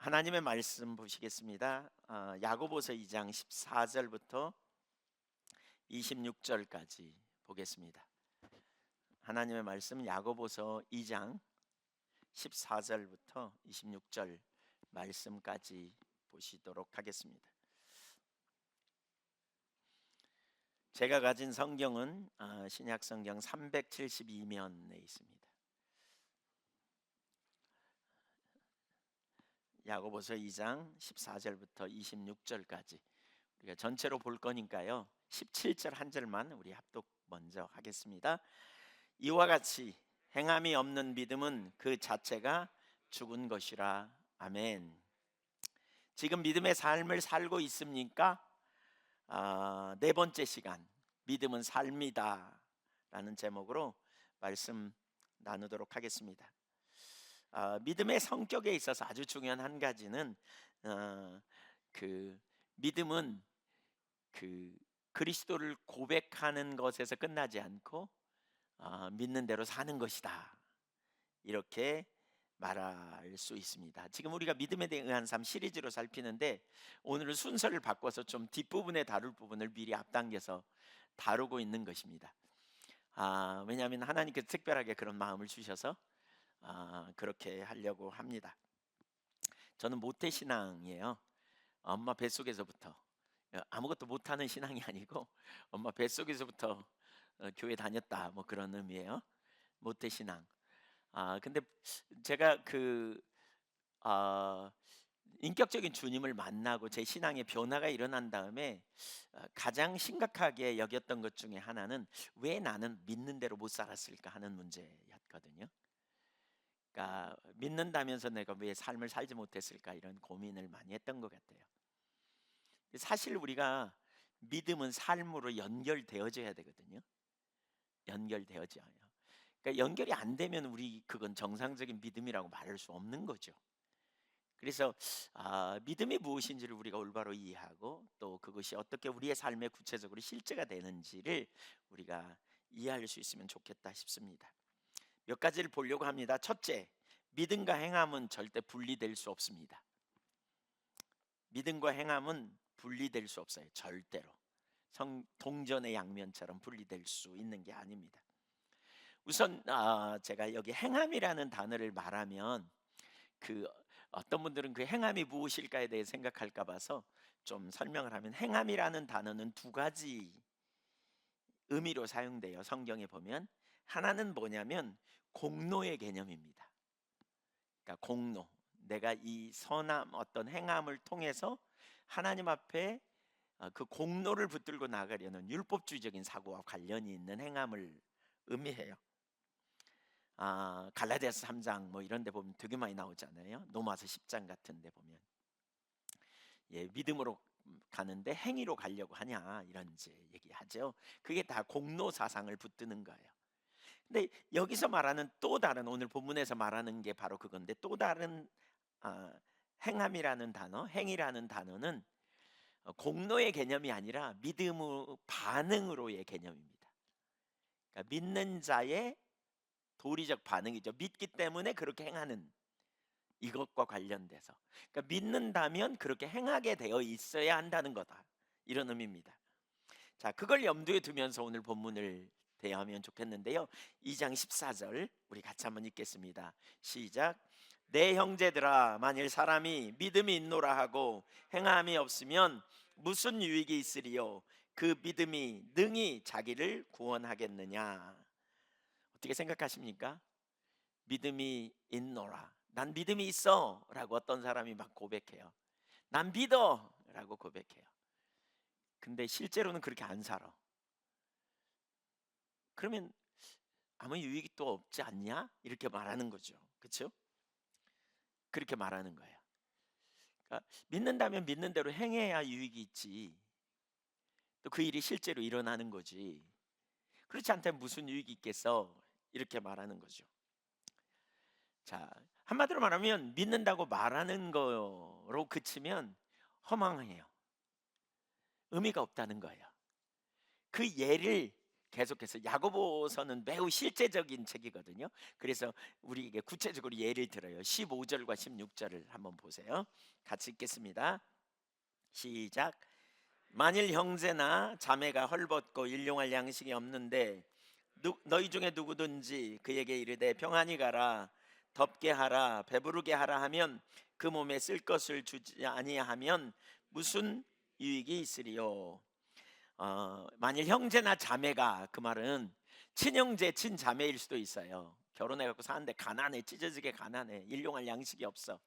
하나님의 말씀 보시겠습니다. 야고보서 2장 14절부터 26절까지 보겠습니다. 하나님의 말씀 야고보서 2장 14절부터 26절 말씀까지 보시도록 하겠습니다. 제가 가진 성경은 신약 성경 372면에 있습니다. 야고보서 2장 14절부터 26절까지 우리가 전체로 볼 거니까요. 17절 한 절만 우리 합독 먼저 하겠습니다. 이와 같이 행함이 없는 믿음은 그 자체가 죽은 것이라. 아멘. 지금 믿음의 삶을 살고 있습니까? 네 번째 시간, 믿음은 삶이다 라는 제목으로 말씀 나누도록 하겠습니다. 믿음의 성격에 있어서 아주 중요한 한 가지는 믿음은 그리스도를 고백하는 것에서 끝나지 않고 믿는 대로 사는 것이다, 이렇게 말할 수 있습니다. 지금 우리가 믿음에 대한 삶 시리즈로 살피는데 오늘은 순서를 바꿔서 좀 뒷부분에 다룰 부분을 미리 앞당겨서 다루고 있는 것입니다. 왜냐하면 하나님께서 특별하게 그런 마음을 주셔서 그렇게 하려고 합니다. 저는 모태신앙이에요. 엄마 뱃속에서부터, 아무것도 못하는 신앙이 아니고 엄마 뱃속에서부터 교회 다녔다, 뭐 그런 의미예요. 모태신앙. 근데 제가 인격적인 주님을 만나고 제 신앙의 변화가 일어난 다음에 가장 심각하게 여겼던 것 중에 하나는 왜 나는 믿는 대로 못 살았을까 하는 문제였거든요. 그러니까 믿는다면서 내가 왜 삶을 살지 못했을까, 이런 고민을 많이 했던 것 같아요. 사실 우리가 믿음은 삶으로 연결되어져야 되거든요. 연결되어져요. 그러니까 연결이 안 되면 우리 그건 정상적인 믿음이라고 말할 수 없는 거죠. 그래서 믿음이 무엇인지를 우리가 올바로 이해하고 또 그것이 어떻게 우리의 삶에 구체적으로 실제가 되는지를 우리가 이해할 수 있으면 좋겠다 싶습니다. 몇 가지를 보려고 합니다. 첫째, 믿음과 행함은 절대 분리될 수 없습니다. 믿음과 행함은 분리될 수 없어요. 절대로. 동전의 양면처럼 분리될 수 있는 게 아닙니다. 우선 제가 여기 행함이라는 단어를 말하면 어떤 분들은 그 행함이 무엇일까에 대해 생각할까 봐서 좀 설명을 하면, 행함이라는 단어는 두 가지 의미로 사용돼요. 성경에 보면 하나는 뭐냐면 공로의 개념입니다. 그러니까 공로, 내가 이 선함, 어떤 행함을 통해서 하나님 앞에 그 공로를 붙들고 나가려는 율법주의적인 사고와 관련이 있는 행함을 의미해요. 갈라디아서 3장 뭐 이런 데 보면 되게 많이 나오잖아요. 로마서 10장 같은 데 보면 믿음으로 가는데 행위로 가려고 하냐, 이런 이제 얘기하죠. 그게 다 공로 사상을 붙드는 거예요. 근데 여기서 말하는 또 다른, 오늘 본문에서 말하는 게 바로 그건데, 또 다른 행함이라는 단어, 행위라는 단어는 공로의 개념이 아니라 믿음의 반응으로의 개념입니다. 그러니까 믿는 자의 도리적 반응이죠. 믿기 때문에 그렇게 행하는, 이것과 관련돼서, 그러니까 믿는다면 그렇게 행하게 되어 있어야 한다는 거다, 이런 의미입니다. 자, 그걸 염두에 두면서 오늘 본문을 대하면 좋겠는데요. 2장 14절 우리 같이 한번 읽겠습니다. 시작. 내 형제들아, 만일 사람이 믿음이 있노라 하고 행함이 없으면 무슨 유익이 있으리요? 그 믿음이 능히 자기를 구원하겠느냐? 어떻게 생각하십니까? 믿음이 있노라, 난 믿음이 있어 라고 어떤 사람이 막 고백해요. 난 믿어 라고 고백해요. 근데 실제로는 그렇게 안 살아. 그러면 아무 유익이 또 없지 않냐? 이렇게 말하는 거죠. 그렇죠? 그렇게 말하는 거예요. 그러니까 믿는다면 믿는 대로 행해야 유익이 있지, 또 그 일이 실제로 일어나는 거지. 그렇지 않다면 무슨 유익이 있겠어? 이렇게 말하는 거죠. 자, 한마디로 말하면 믿는다고 말하는 거로 그치면 허망해요. 의미가 없다는 거예요. 그 예를 계속해서 야고보서는 매우 실제적인 책이거든요. 그래서 우리에게 구체적으로 예를 들어요. 15절과 16절을 한번 보세요. 같이 읽겠습니다. 시작. 만일 형제나 자매가 헐벗고 일용할 양식이 없는데 너희 중에 누구든지 그에게 이르되 평안히 가라, 덥게 하라, 배부르게 하라 하면 그 몸에 쓸 것을 주지 아니하면 무슨 유익이 있으리요. 만일 형제나 자매가, 그 말은 친형제 친자매일 수도 있어요. 결혼해 갖고 사는데 가난해, 찢어지게 가난해, 일용할 양식이 없어.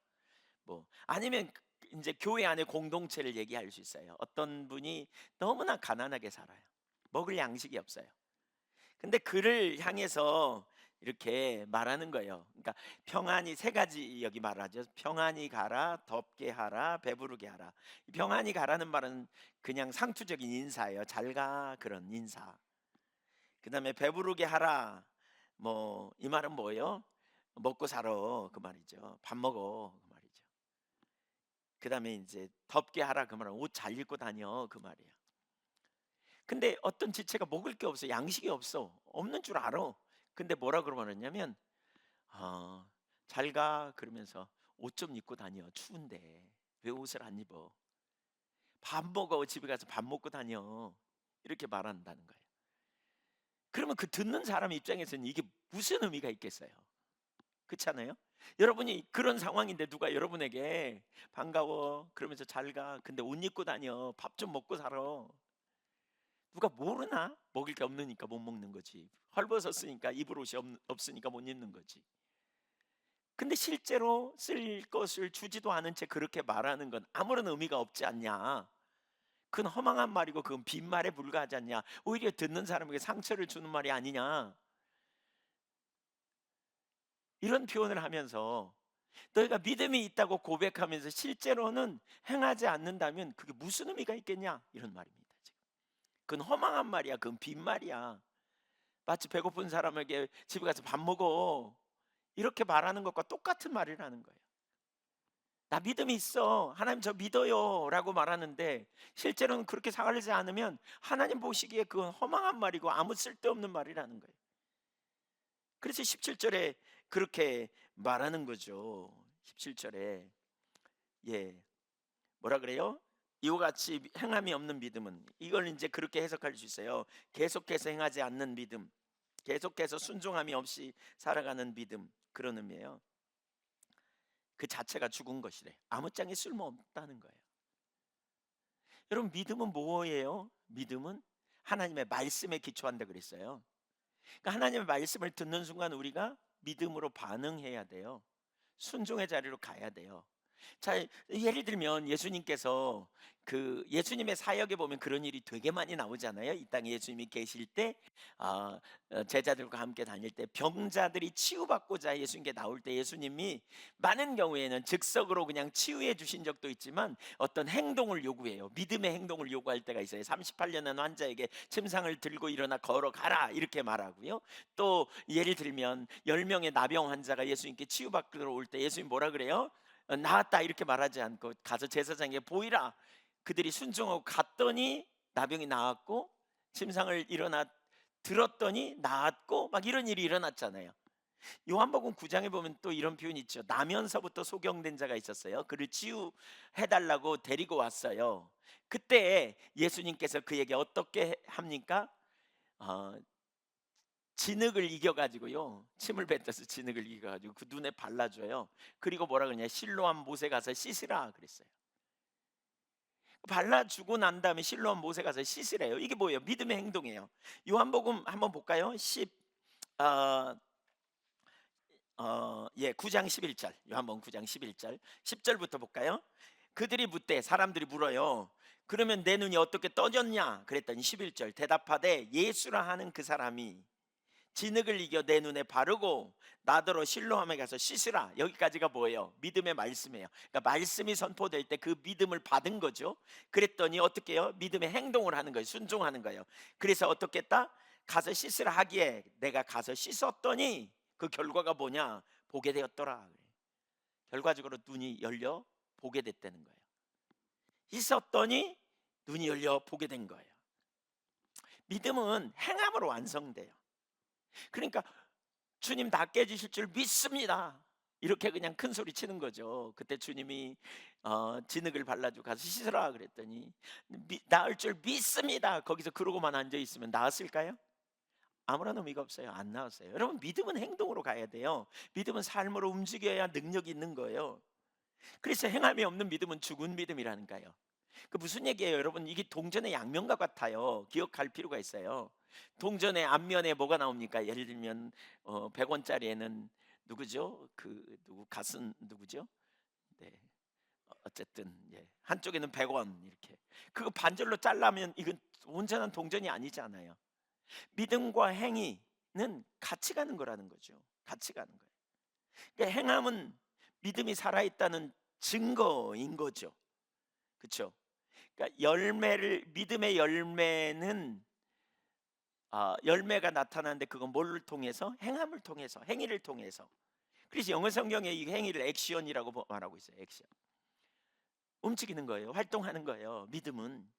뭐 아니면 이제 교회 안에 공동체를 얘기할 수 있어요. 어떤 분이 너무나 가난하게 살아요. 먹을 양식이 없어요. 근데 그를 향해서 이렇게 말하는 거예요. 그러니까 평안히, 세 가지 여기 말하죠. 평안히 가라, 덥게 하라, 배부르게 하라. 평안히 가라는 말은 그냥 상투적인 인사예요. 잘 가, 그런 인사. 그다음에 배부르게 하라. 뭐 이 말은 뭐예요? 먹고 살아, 그 말이죠. 밥 먹어, 그 말이죠. 그다음에 이제 덥게 하라, 그 말은 옷 잘 입고 다녀, 그 말이에요. 근데 어떤 지체가 먹을 게 없어, 양식이 없어, 없는 줄 알아. 근데 뭐라 그러냐면 잘 가, 그러면서 옷 좀 입고 다녀, 추운데 왜 옷을 안 입어? 밥 먹어, 집에 가서 밥 먹고 다녀, 이렇게 말한다는 거예요. 그러면 그 듣는 사람 입장에서는 이게 무슨 의미가 있겠어요? 그렇잖아요. 여러분이 그런 상황인데 누가 여러분에게 반가워 그러면서 잘 가, 근데 옷 입고 다녀, 밥 좀 먹고 살아, 누가 모르나? 먹을 게 없으니까 못 먹는 거지. 헐벗었으니까 입을 옷이 없으니까 못 입는 거지. 근데 실제로 쓸 것을 주지도 않은 채 그렇게 말하는 건 아무런 의미가 없지 않냐? 그건 허망한 말이고 그건 빈말에 불과하지 않냐? 오히려 듣는 사람에게 상처를 주는 말이 아니냐? 이런 표현을 하면서 너희가 믿음이 있다고 고백하면서 실제로는 행하지 않는다면 그게 무슨 의미가 있겠냐? 이런 말입니다. 지금 그건 허망한 말이야. 그건 빈말이야. 마치 배고픈 사람에게 집에 가서 밥 먹어, 이렇게 말하는 것과 똑같은 말이라는 거예요. 나 믿음이 있어, 하나님 저 믿어요 라고 말하는데 실제로는 그렇게 살지 않으면 하나님 보시기에 그건 허망한 말이고 아무 쓸데없는 말이라는 거예요. 그래서 17절에 그렇게 말하는 거죠. 17절에 뭐라 그래요? 이와 같이 행함이 없는 믿음은, 이걸 이제 그렇게 해석할 수 있어요. 계속해서 행하지 않는 믿음, 계속해서 순종함이 없이 살아가는 믿음, 그런 의미예요. 그 자체가 죽은 것이래. 아무짝에 쓸모없다는 거예요. 여러분, 믿음은 뭐예요? 믿음은 하나님의 말씀에 기초한다 그랬어요. 그러니까 하나님의 말씀을 듣는 순간 우리가 믿음으로 반응해야 돼요. 순종의 자리로 가야 돼요. 자, 예를 들면 예수님께서 그 예수님의 사역에 보면 그런 일이 되게 많이 나오잖아요. 이 땅에 예수님이 계실 때 제자들과 함께 다닐 때 병자들이 치유받고자 예수님께 나올 때 예수님이 많은 경우에는 즉석으로 그냥 치유해 주신 적도 있지만 어떤 행동을 요구해요. 믿음의 행동을 요구할 때가 있어요. 38년 한 환자에게 침상을 들고 일어나 걸어가라, 이렇게 말하고요. 또 예를 들면 10명의 나병 환자가 예수님께 치유받으러 올 때 예수님 뭐라 그래요? 나았다, 이렇게 말하지 않고 가서 제사장에게 보이라. 그들이 순종하고 갔더니 나병이 나았고 침상을 일어나 들었더니 나았고 막 이런 일이 일어났잖아요. 요한복음 9장에 보면 또 이런 표현이 있죠. 나면서부터 소경된 자가 있었어요. 그를 치유해달라고 데리고 왔어요. 그때 예수님께서 그에게 어떻게 합니까? 어, 진흙을 이겨가지고요, 침을 뱉어서 진흙을 이겨가지고 그 눈에 발라줘요. 그리고 뭐라 그러냐, 실로암 못에 가서 씻으라 그랬어요. 발라주고 난 다음에 실로암 못에 가서 씻으래요. 이게 뭐예요? 믿음의 행동이에요. 요한복음 한번 볼까요? 9장 11절, 요한복음 9장 11절 10절부터 볼까요? 그들이 묻되, 사람들이 물어요. 그러면 내 눈이 어떻게 떠졌냐? 그랬더니 11절 대답하되 예수라 하는 그 사람이 진흙을 이겨 내 눈에 바르고 나더러 실로암에 가서 씻으라. 여기까지가 뭐예요? 믿음의 말씀이에요. 그러니까 말씀이 선포될 때 그 믿음을 받은 거죠. 그랬더니 어떻게 해요? 믿음의 행동을 하는 거예요. 순종하는 거예요. 그래서 어떻게 했다? 가서 씻으라 하기에 내가 가서 씻었더니 그 결과가 뭐냐? 보게 되었더라. 결과적으로 눈이 열려 보게 됐다는 거예요. 씻었더니 눈이 열려 보게 된 거예요. 믿음은 행함으로 완성돼요. 그러니까 주님 다 깨지실 줄 믿습니다. 이렇게 그냥 큰 소리 치는 거죠. 그때 주님이 진흙을 발라주고 가서 씻으라 그랬더니 나을 줄 믿습니다. 거기서 그러고만 앉아 있으면 나았을까요? 아무런 의미가 없어요. 안 나왔어요. 여러분, 믿음은 행동으로 가야 돼요. 믿음은 삶으로 움직여야 능력이 있는 거예요. 그래서 행함이 없는 믿음은 죽은 믿음이라는가요. 그 무슨 얘기예요, 여러분? 이게 동전의 양면과 같아요. 기억할 필요가 있어요. 동전의 앞면에 뭐가 나옵니까? 예를 들면 100원짜리에는 누구죠? 그 누구 가슨 누구죠? 네. 어쨌든 예. 한쪽에는 100원 이렇게. 그거 반절로 잘라면 이건 온전한 동전이 아니잖아요. 믿음과 행위는 같이 가는 거라는 거죠. 같이 가는 거예요. 그러니까 행함은 믿음이 살아있다는 증거인 거죠. 그렇죠? 그러니까 열매를 믿음의 열매는 열매가 나타나는데 그건 뭘 통해서? 행함을 통해서, 행위를 통해서. 그래서 영어 성경에 이 행위를 액션이라고 말하고 있어요. 액션. 움직이는 거예요. 활동하는 거예요. 믿음은.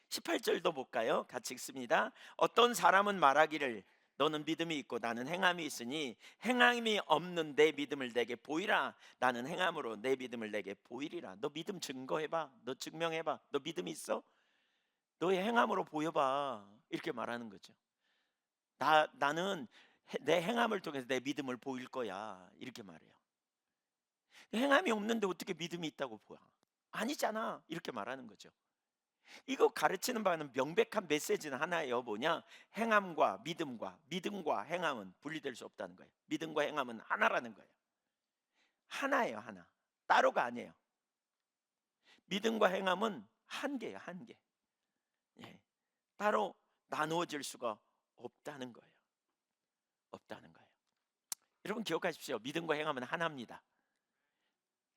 18절도 볼까요? 같이 읽습니다. 어떤 사람은 말하기를 너는 믿음이 있고 나는 행함이 있으니 행함이 없는 내 믿음을 내게 보이라. 나는 행함으로 내 믿음을 내게 보이리라. 너 믿음 증거해봐. 너 증명해봐. 너 믿음 있어? 너의 행함으로 보여봐. 이렇게 말하는 거죠. 나는 내 행함을 통해서 내 믿음을 보일 거야. 이렇게 말해요. 행함이 없는데 어떻게 믿음이 있다고 보아? 아니잖아. 이렇게 말하는 거죠. 이거 가르치는 바는 명백한 메시지는 하나예요. 뭐냐? 행함과 믿음과 행함은 분리될 수 없다는 거예요. 믿음과 행함은 하나라는 거예요. 하나예요, 하나. 따로가 아니에요. 믿음과 행함은 한 개예요, 한 개. 예. 따로 나누어질 수가 없다는 거예요. 없다는 거예요. 여러분 기억하십시오. 믿음과 행함은 하나입니다.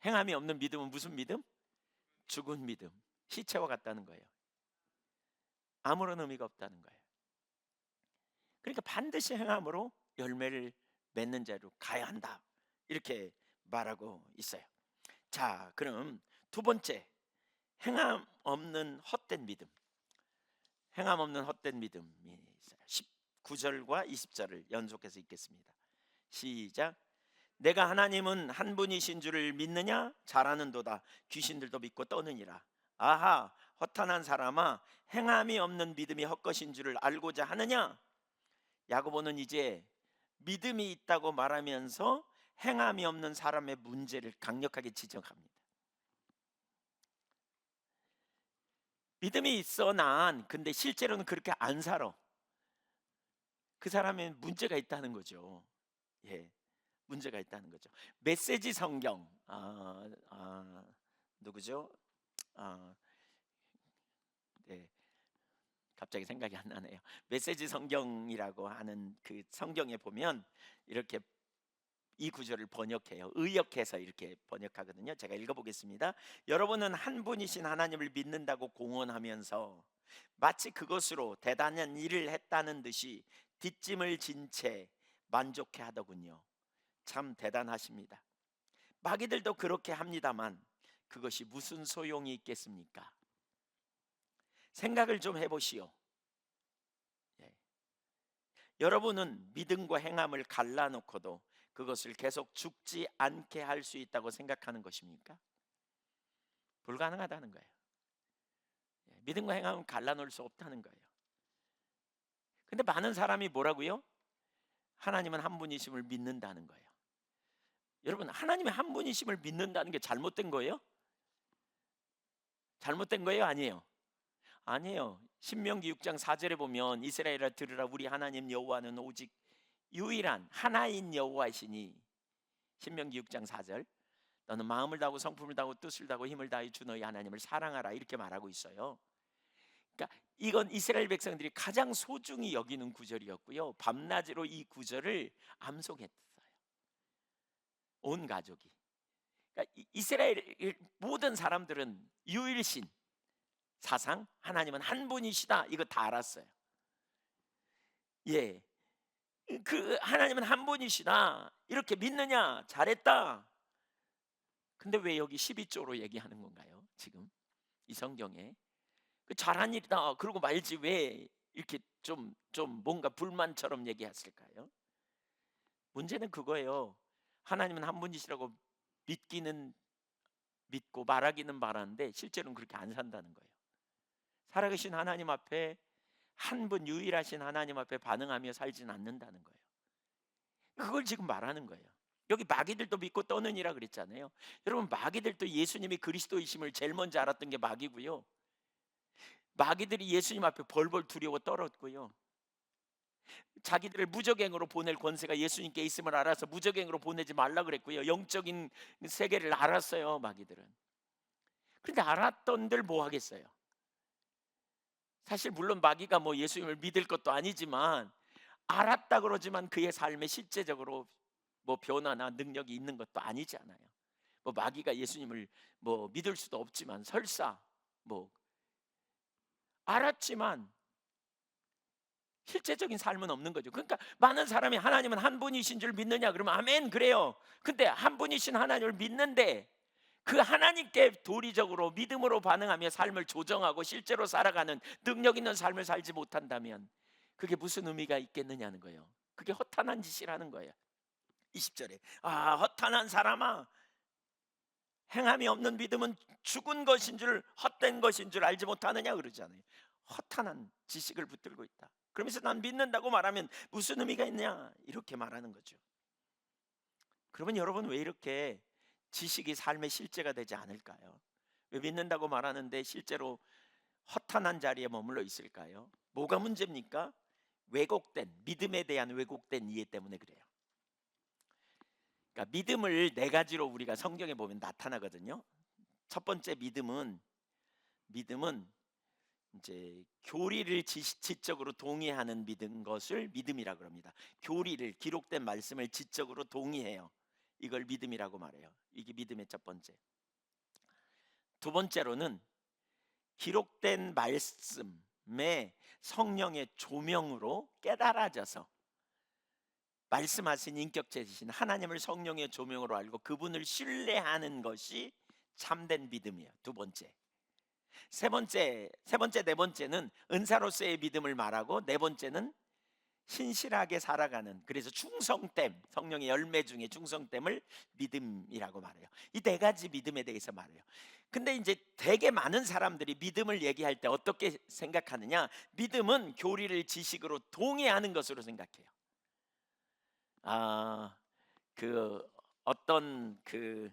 행함이 없는 믿음은 무슨 믿음? 죽은 믿음. 시체와 같다는 거예요. 아무런 의미가 없다는 거예요. 그러니까 반드시 행함으로 열매를 맺는 자로 가야 한다. 이렇게 말하고 있어요. 자, 그럼 두 번째, 행함 없는 헛된 믿음. 행함 없는 헛된 믿음이 있어요. 19절과 20절을 연속해서 읽겠습니다. 시작. 내가 하나님은 한 분이신 줄을 믿느냐? 잘하는도다. 귀신들도 믿고 떠느니라. 아하, 허탄한 사람아, 행함이 없는 믿음이 헛것인 줄을 알고자 하느냐? 야고보는 이제 믿음이 있다고 말하면서 행함이 없는 사람의 문제를 강력하게 지적합니다. 믿음이 있어 난 근데 실제로는 그렇게 안 살아. 그 사람의 문제가 있다는 거죠. 예, 문제가 있다는 거죠. 메시지 성경 누구죠? 네, 갑자기 생각이 안 나네요. 메시지 성경이라고 하는 그 성경에 보면 이렇게 이 구절을 번역해요. 의역해서 이렇게 번역하거든요. 제가 읽어보겠습니다. 여러분은 한 분이신 하나님을 믿는다고 공언하면서 마치 그것으로 대단한 일을 했다는 듯이 뒷짐을 진 채 만족해 하더군요. 참 대단하십니다. 마귀들도 그렇게 합니다만 그것이 무슨 소용이 있겠습니까? 생각을 좀 해보시오. 예. 여러분은 믿음과 행함을 갈라놓고도 그것을 계속 죽지 않게 할 수 있다고 생각하는 것입니까? 불가능하다는 거예요. 믿음과 행함은 갈라놓을 수 없다는 거예요. 근데 많은 사람이 뭐라고요? 하나님은 한 분이심을 믿는다는 거예요. 여러분, 하나님의 한 분이심을 믿는다는 게 잘못된 거예요? 잘못된 거예요? 아니에요? 아니에요. 신명기 6장 4절에 보면 이스라엘아 들으라 우리 하나님 여호와는 오직 유일한 하나인 여호와이시니 신명기 6장 4절 너는 마음을 다하고 성품을 다하고 뜻을 다하고 힘을 다해 주 너희 하나님을 사랑하라 이렇게 말하고 있어요. 그러니까 이건 이스라엘 백성들이 가장 소중히 여기는 구절이었고요. 밤낮으로 이 구절을 암송했어요. 온 가족이. 그러니까 이스라엘 모든 사람들은 유일신 사상 하나님은 한 분이시다 이거 다 알았어요. 예, 그 하나님은 한 분이시다 이렇게 믿느냐? 잘했다. 근데 왜 여기 12조로 얘기하는 건가요? 지금 이 성경에 그 잘한 일이다 그러고 말지 왜 이렇게 좀 뭔가 불만처럼 얘기했을까요? 문제는 그거예요. 하나님은 한 분이시라고 믿기는 믿고 말하기는 말하는데 실제로는 그렇게 안 산다는 거예요. 살아계신 하나님 앞에, 한 분 유일하신 하나님 앞에 반응하며 살지는 않는다는 거예요. 그걸 지금 말하는 거예요. 여기 마귀들도 믿고 떠느니라 그랬잖아요. 여러분, 마귀들도 예수님이 그리스도이심을 제일 먼저 알았던 게 마귀고요. 마귀들이 예수님 앞에 벌벌 두려워 떨었고요. 자기들을 무적행으로 보낼 권세가 예수님께 있음을 알아서 무적행으로 보내지 말라 그랬고요. 영적인 세계를 알았어요, 마귀들은. 그런데 알았던들 뭐 하겠어요? 사실 물론 마귀가 뭐 예수님을 믿을 것도 아니지만, 알았다 그러지만 그의 삶에 실제적으로 뭐 변화나 능력이 있는 것도 아니잖아요. 뭐 마귀가 예수님을 뭐 믿을 수도 없지만, 설사 뭐 알았지만 실제적인 삶은 없는 거죠. 그러니까 많은 사람이 하나님은 한 분이신 줄 믿느냐 그러면 아멘 그래요. 근데 한 분이신 하나님을 믿는데 그 하나님께 도리적으로 믿음으로 반응하며 삶을 조정하고 실제로 살아가는 능력 있는 삶을 살지 못한다면 그게 무슨 의미가 있겠느냐는 거예요. 그게 허탄한 짓이라는 거예요. 20절에 허탄한 사람아, 행함이 없는 믿음은 죽은 것인 줄, 헛된 것인 줄 알지 못하느냐 그러잖아요. 허탄한 지식을 붙들고 있다. 그러면서 난 믿는다고 말하면 무슨 의미가 있냐 이렇게 말하는 거죠. 그러면 여러분, 왜 이렇게 지식이 삶의 실제가 되지 않을까요? 왜 믿는다고 말하는데 실제로 허탄한 자리에 머물러 있을까요? 뭐가 문제입니까? 왜곡된, 믿음에 대한 왜곡된 이해 때문에 그래요. 그러니까 믿음을 네 가지로 우리가 성경에 보면 나타나거든요. 첫 번째 믿음은 이제 교리를 지적으로 동의하는 믿은 것을 믿음이라고 합니다. 교리를, 기록된 말씀을 지적으로 동의해요. 이걸 믿음이라고 말해요. 이게 믿음의 첫 번째. 두 번째로는 기록된 말씀에 성령의 조명으로 깨달아져서 말씀하신 인격체이신 하나님을 성령의 조명으로 알고 그분을 신뢰하는 것이 참된 믿음이에요. 두 번째. 세 번째, 네 번째는 은사로서의 믿음을 말하고, 네 번째는 신실하게 살아가는, 그래서 충성됨, 성령의 열매 중에 충성됨을 믿음이라고 말해요. 이 네 가지 믿음에 대해서 말해요. 근데 이제 되게 많은 사람들이 믿음을 얘기할 때 어떻게 생각하느냐? 믿음은 교리를 지식으로 동의하는 것으로 생각해요. 그 어떤 그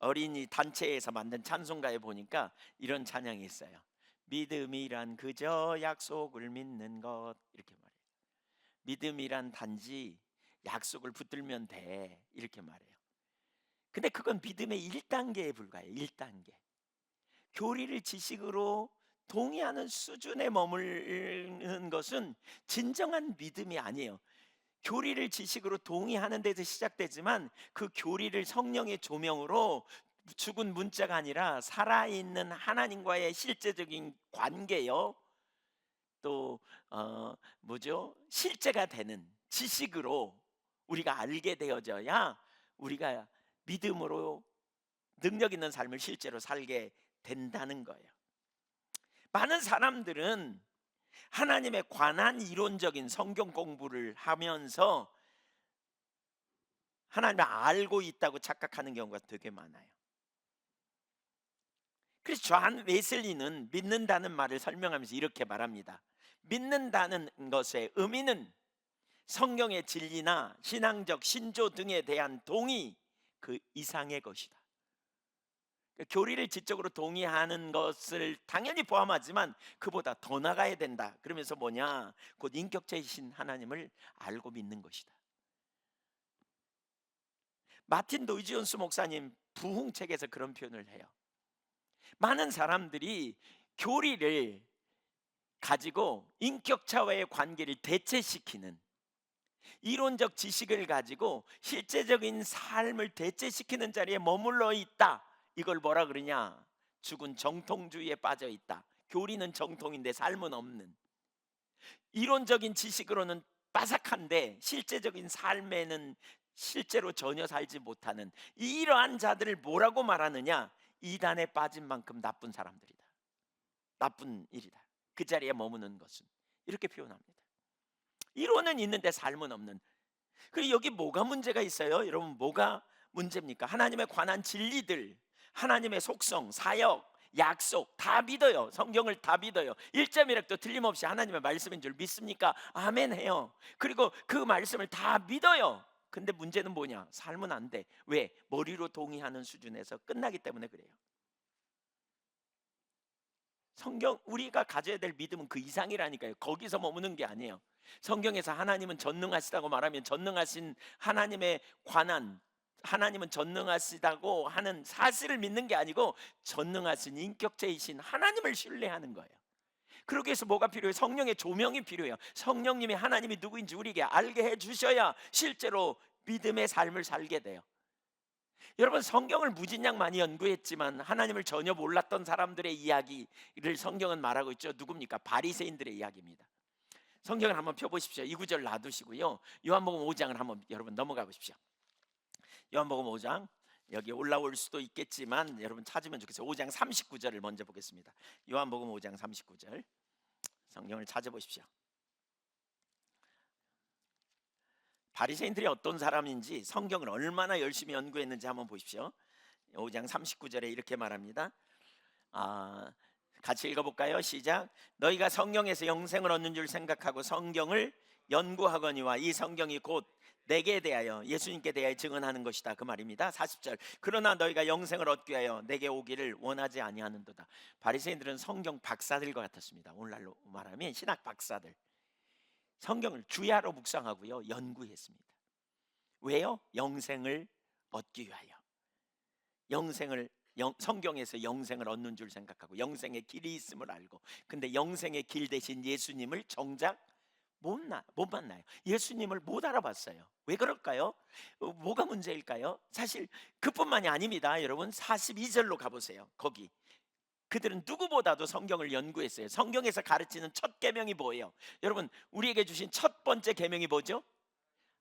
어린이 단체에서 만든 찬송가에 보니까 이런 찬양이 있어요. 믿음이란 그저 약속을 믿는 것, 이렇게 말해요. 믿음이란 단지 약속을 붙들면 돼, 이렇게 말해요. 근데 그건 믿음의 1단계에 불과해요. 1단계. 교리를 지식으로 동의하는 수준에 머무르는 것은 진정한 믿음이 아니에요. 교리를 지식으로 동의하는 데서 시작되지만 그 교리를 성령의 조명으로, 죽은 문자가 아니라 살아있는 하나님과의 실제적인 관계요, 또 뭐죠? 실제가 되는 지식으로 우리가 알게 되어져야 우리가 믿음으로 능력 있는 삶을 실제로 살게 된다는 거예요. 많은 사람들은 하나님에 관한 이론적인 성경 공부를 하면서 하나님을 알고 있다고 착각하는 경우가 되게 많아요. 그래서 존 웨슬리는 믿는다는 말을 설명하면서 이렇게 말합니다. 믿는다는 것의 의미는 성경의 진리나 신앙적 신조 등에 대한 동의 그 이상의 것이다. 교리를 지적으로 동의하는 것을 당연히 포함하지만 그보다 더 나가야 된다. 그러면서 뭐냐? 곧 인격체이신 하나님을 알고 믿는 것이다. 마틴 노이지온스 목사님 부흥책에서 그런 표현을 해요. 많은 사람들이 교리를 가지고 인격차와의 관계를 대체시키는, 이론적 지식을 가지고 실제적인 삶을 대체시키는 자리에 머물러 있다. 이걸 뭐라 그러냐? 죽은 정통주의에 빠져 있다. 교리는 정통인데 삶은 없는, 이론적인 지식으로는 빠삭한데 실제적인 삶에는 실제로 전혀 살지 못하는 이러한 자들을 뭐라고 말하느냐? 이단에 빠진 만큼 나쁜 사람들이다. 나쁜 일이다. 그 자리에 머무는 것은 이렇게 표현합니다. 이론은 있는데 삶은 없는. 그리고 여기 뭐가 문제가 있어요? 여러분, 뭐가 문제입니까? 하나님에 관한 진리들, 하나님의 속성, 사역, 약속 다 믿어요. 성경을 다 믿어요. 1.1획도 틀림없이 하나님의 말씀인 줄 믿습니까? 아멘 해요. 그리고 그 말씀을 다 믿어요. 근데 문제는 뭐냐? 삶은 안 돼. 왜? 머리로 동의하는 수준에서 끝나기 때문에 그래요. 성경, 우리가 가져야 될 믿음은 그 이상이라니까요. 거기서 머무는 게 아니에요. 성경에서 하나님은 전능하시다고 말하면 전능하신 하나님에 관한, 하나님은 전능하시다고 하는 사실을 믿는 게 아니고 전능하신 인격체이신 하나님을 신뢰하는 거예요. 그러기 위해서 뭐가 필요해요? 성령의 조명이 필요해요. 성령님이 하나님이 누구인지 우리에게 알게 해주셔야 실제로 믿음의 삶을 살게 돼요. 여러분, 성경을 무진장 많이 연구했지만 하나님을 전혀 몰랐던 사람들의 이야기를 성경은 말하고 있죠. 누굽니까? 바리새인들의 이야기입니다. 성경을 한번 펴보십시오. 이 구절 놔두시고요, 요한복음 5장을 한번 여러분 넘어가 보십시오. 요한복음 5장, 여기 올라올 수도 있겠지만 여러분 찾으면 좋겠어요. 5장 39절을 먼저 보겠습니다. 요한복음 5장 39절, 성경을 찾아보십시오. 바리새인들이 어떤 사람인지, 성경을 얼마나 열심히 연구했는지 한번 보십시오. 5장 39절에 이렇게 말합니다. 같이 읽어볼까요? 시작. 너희가 성경에서 영생을 얻는 줄 생각하고 성경을 연구하거니와 이 성경이 곧 내게 대하여, 예수님께 대하여 증언하는 것이다, 그 말입니다. 40절. 그러나 너희가 영생을 얻기 위하여 내게 오기를 원하지 아니하는도다. 바리새인들은 성경 박사들과 같았습니다. 오늘날로 말하면 신학 박사들. 성경을 주야로 묵상하고요, 연구했습니다. 왜요? 영생을 얻기 위하여. 성경에서 영생을 얻는 줄 생각하고 영생의 길이 있음을 알고, 근데 영생의 길 대신 예수님을 정작 못 만나요. 예수님을 못 알아봤어요. 왜 그럴까요? 뭐가 문제일까요? 사실 그뿐만이 아닙니다. 여러분, 42절로 가보세요. 거기 그들은 누구보다도 성경을 연구했어요. 성경에서 가르치는 첫 계명이 뭐예요? 여러분, 우리에게 주신 첫 번째 계명이 뭐죠?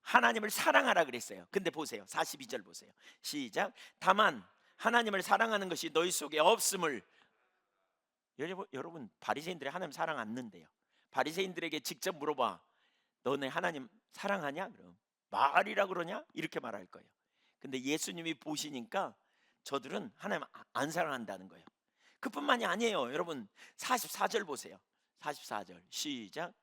하나님을 사랑하라 그랬어요. 근데 보세요, 42절 보세요. 시작. 다만 하나님을 사랑하는 것이 너희 속에 없음을. 여러분, 바리새인들이 하나님 사랑 않는데요. 바리새인들에게 직접 물어봐. 너네 하나님 사랑하냐? 그럼 말이라 그러냐? 이렇게 말할 거예요. 근데 예수님이 보시니까 저들은 하나님 안 사랑한다는 거예요. 그뿐만이 아니에요. 여러분, 44절 보세요. 44절 시작.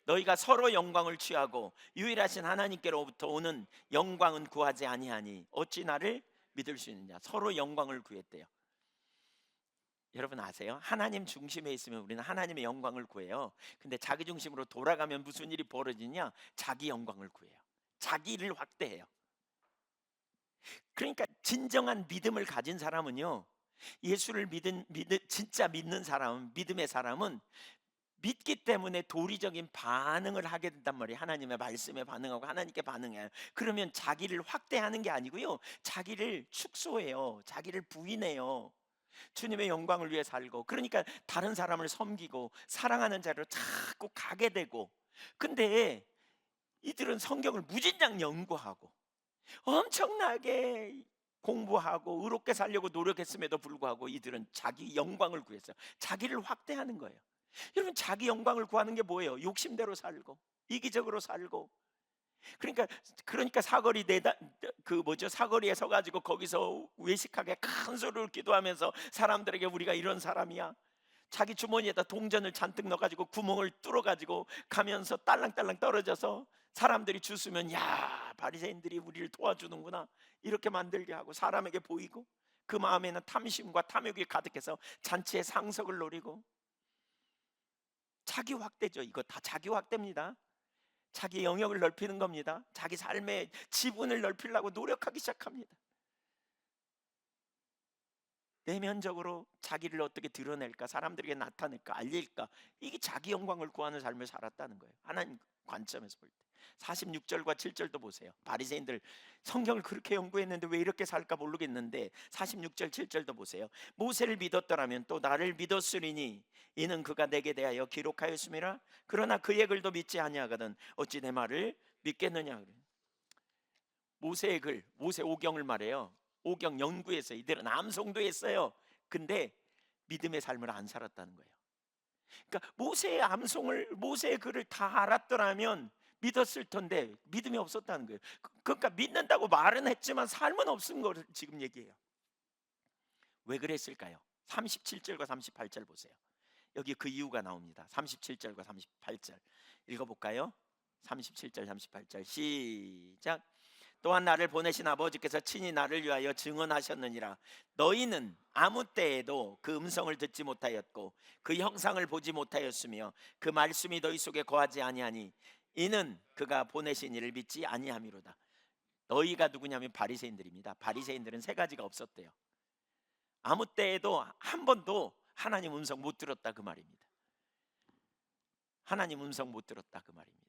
너희가 서로 영광을 취하고 유일하신 하나님께로부터 오는 영광은 구하지 아니하니 어찌 나를 믿을 수 있느냐. 서로 영광을 구했대요. 여러분 아세요? 하나님 중심에 있으면 우리는 하나님의 영광을 구해요. 근데 자기 중심으로 돌아가면 무슨 일이 벌어지냐? 자기 영광을 구해요. 자기를 확대해요. 그러니까 진정한 믿음을 가진 사람은요, 예수를 진짜 믿는 사람은, 믿음의 사람은 믿기 때문에 도리적인 반응을 하게 된단 말이에요. 하나님의 말씀에 반응하고 하나님께 반응해요. 그러면 자기를 확대하는 게 아니고요, 자기를 축소해요. 자기를 부인해요. 주님의 영광을 위해 살고, 그러니까 다른 사람을 섬기고 사랑하는 자리로 자꾸 가게 되고. 근데 이들은 성경을 무진장 연구하고 엄청나게 공부하고 의롭게 살려고 노력했음에도 불구하고 이들은 자기 영광을 구했어요. 자기를 확대하는 거예요. 여러분, 자기 영광을 구하는 게 뭐예요? 욕심대로 살고 이기적으로 살고. 그러니까 사거리에 서가지고 거기서 외식하게 큰 소리를 기도하면서 사람들에게 우리가 이런 사람이야, 자기 주머니에다 동전을 잔뜩 넣어가지고 구멍을 뚫어가지고 가면서 딸랑딸랑 떨어져서 사람들이 주스면, 야, 바리새인들이 우리를 도와주는구나, 이렇게 만들게 하고 사람에게 보이고, 그 마음에는 탐심과 탐욕이 가득해서 잔치의 상석을 노리고. 자기 확대죠. 이거 다 자기 확대입니다. 자기 영역을 넓히는 겁니다. 자기 삶의 지분을 넓히려고 노력하기 시작합니다. 내면적으로 자기를 어떻게 드러낼까, 사람들에게 나타낼까, 알릴까, 이게 자기 영광을 구하는 삶을 살았다는 거예요. 하나님 관점에서 볼 때. 46절과 7절도 보세요. 바리새인들 성경을 그렇게 연구했는데 왜 이렇게 살까 모르겠는데 46절 7절도 보세요. 모세를 믿었더라면 또 나를 믿었으리니 이는 그가 내게 대하여 기록하였음이라. 그러나 그의 글도 믿지 아니하거든 어찌 내 말을 믿겠느냐. 모세의 글, 모세 오경을 말해요. 오경 연구해서 이들은 암송도 했어요. 근데 믿음의 삶을 안 살았다는 거예요. 그러니까 모세의 글을 다 알았더라면 믿었을 텐데 믿음이 없었다는 거예요. 그러니까 믿는다고 말은 했지만 삶은 없은 걸 지금 얘기해요. 왜 그랬을까요? 37절과 38절 보세요. 여기 그 이유가 나옵니다. 37절과 38절 읽어볼까요? 37절 38절 시작. 또한 나를 보내신 아버지께서 친히 나를 위하여 증언하셨느니라. 너희는 아무 때에도 그 음성을 듣지 못하였고 그 형상을 보지 못하였으며 그 말씀이 너희 속에 거하지 아니하니 이는 그가 보내신 이를 믿지 아니함이로다. 너희가 누구냐면 바리새인들입니다. 바리새인들은 세 가지가 없었대요. 아무 때에도 한 번도 하나님 음성 못 들었다 그 말입니다. 하나님 음성 못 들었다 그 말입니다.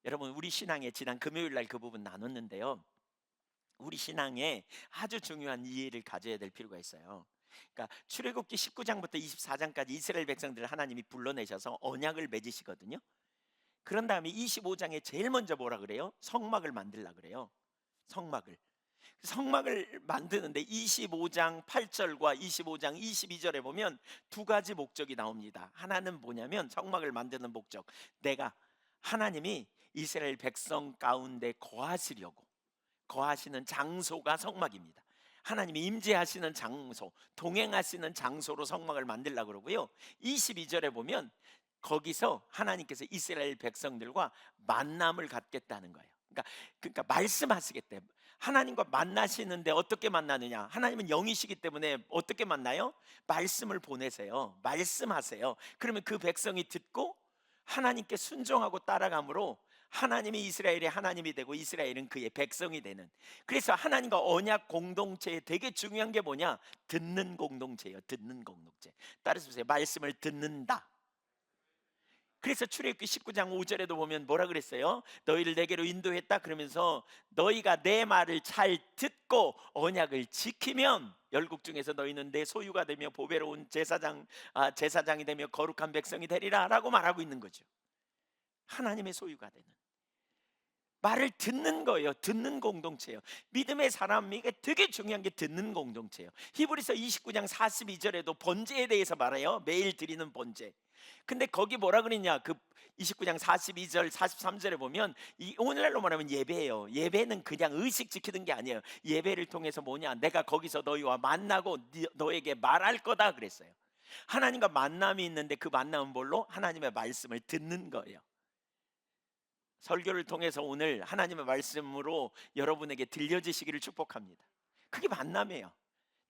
여러분, 우리 신앙에 지난 금요일 날 그 부분 나눴는데요. 우리 신앙에 아주 중요한 이해를 가져야 될 필요가 있어요. 그러니까 출애굽기 19장부터 24장까지 이스라엘 백성들을 하나님이 불러내셔서 언약을 맺으시거든요. 그런 다음에 25장에 제일 먼저 뭐라 그래요? 성막을 만들라 그래요. 성막을 만드는데 25장 8절과 25장 22절에 보면 두 가지 목적이 나옵니다. 하나는 뭐냐면 성막을 만드는 목적, 하나님이 이스라엘 백성 가운데 거하시는 장소가 성막입니다. 하나님이 임재하시는 장소, 동행하시는 장소로 성막을 만들려고 그러고요. 22절에 보면 거기서 하나님께서 이스라엘 백성들과 만남을 갖겠다는 거예요. 그러니까 말씀하시겠대. 하나님과 만나시는데 어떻게 만나느냐? 하나님은 영이시기 때문에 어떻게 만나요? 말씀을 보내세요. 말씀하세요. 그러면 그 백성이 듣고 하나님께 순종하고 따라감으로 하나님이 이스라엘의 하나님이 되고 이스라엘은 그의 백성이 되는. 그래서 하나님과 언약 공동체에 되게 중요한 게 뭐냐? 듣는 공동체예요. 듣는 공동체. 따라서 보세요. 말씀을 듣는다. 그래서 출애굽기 19장 5절에도 보면 뭐라 그랬어요? 너희를 내게로 인도했다 그러면서 너희가 내 말을 잘 듣고 언약을 지키면 열국 중에서 너희는 내 소유가 되며 보배로운 제사장이 되며 거룩한 백성이 되리라 라고 말하고 있는 거죠. 하나님의 소유가 되는 말을 듣는 거예요. 듣는 공동체예요. 믿음의 사람에게 되게 중요한 게 듣는 공동체예요. 히브리서 29장 42절에도 번제에 대해서 말해요. 매일 드리는 번제. 근데 거기 뭐라 그랬냐? 그 29장 42절 43절에 보면 오늘날로 말하면 예배예요. 예배는 그냥 의식 지키는 게 아니에요. 예배를 통해서 뭐냐? 내가 거기서 너희와 만나고 너에게 말할 거다 그랬어요. 하나님과 만남이 있는데 그 만남은 뭘로? 하나님의 말씀을 듣는 거예요. 설교를 통해서 오늘 하나님의 말씀으로 여러분에게 들려지시기를 축복합니다. 그게 만남이에요.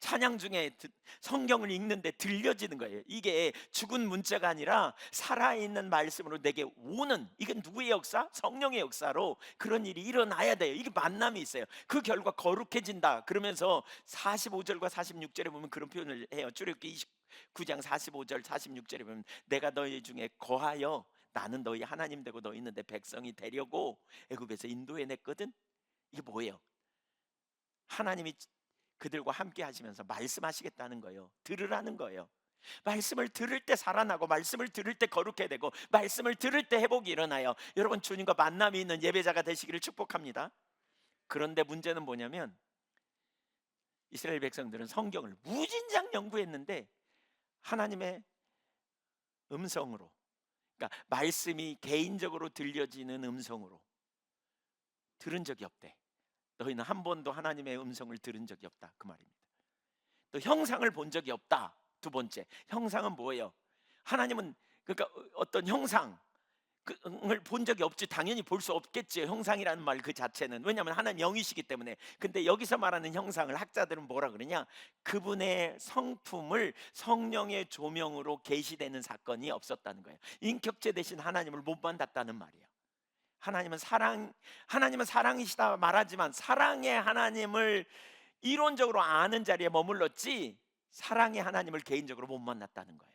찬양 중에 성경을 읽는데 들려지는 거예요. 이게 죽은 문자가 아니라 살아있는 말씀으로 내게 오는, 이건 누구의 역사? 성령의 역사로 그런 일이 일어나야 돼요. 이게 만남이 있어요. 그 결과 거룩해진다 그러면서 45절과 46절에 보면 그런 표현을 해요. 출애굽기 29장 45절 46절에 보면 내가 너희 중에 거하여 나는 너희 하나님 되고 너희는 내 백성이 되려고 애굽에서 인도해냈거든. 이게 뭐예요? 하나님이 그들과 함께 하시면서 말씀하시겠다는 거예요. 들으라는 거예요. 말씀을 들을 때 살아나고 말씀을 들을 때 거룩해 되고 말씀을 들을 때 회복이 일어나요. 여러분, 주님과 만남이 있는 예배자가 되시기를 축복합니다. 그런데 문제는 뭐냐면 이스라엘 백성들은 성경을 무진장 연구했는데 하나님의 음성으로, 그러니까 말씀이 개인적으로 들려지는 음성으로 들은 적이 없대. 너희는 한 번도 하나님의 음성을 들은 적이 없다 그 말입니다. 또 형상을 본 적이 없다. 두 번째, 형상은 뭐예요? 하나님은 그러니까 어떤 형상을 본 적이 없지. 당연히 볼 수 없겠지. 형상이라는 말 그 자체는. 왜냐하면 하나님 영이시기 때문에. 근데 여기서 말하는 형상을 학자들은 뭐라 그러냐? 그분의 성품을 성령의 조명으로 계시되는 사건이 없었다는 거예요. 인격체 대신 하나님을 못 만났다는 말이에요. 하나님은 사랑이시다 말하지만 사랑의 하나님을 이론적으로 아는 자리에 머물렀지 사랑의 하나님을 개인적으로 못 만났다는 거예요.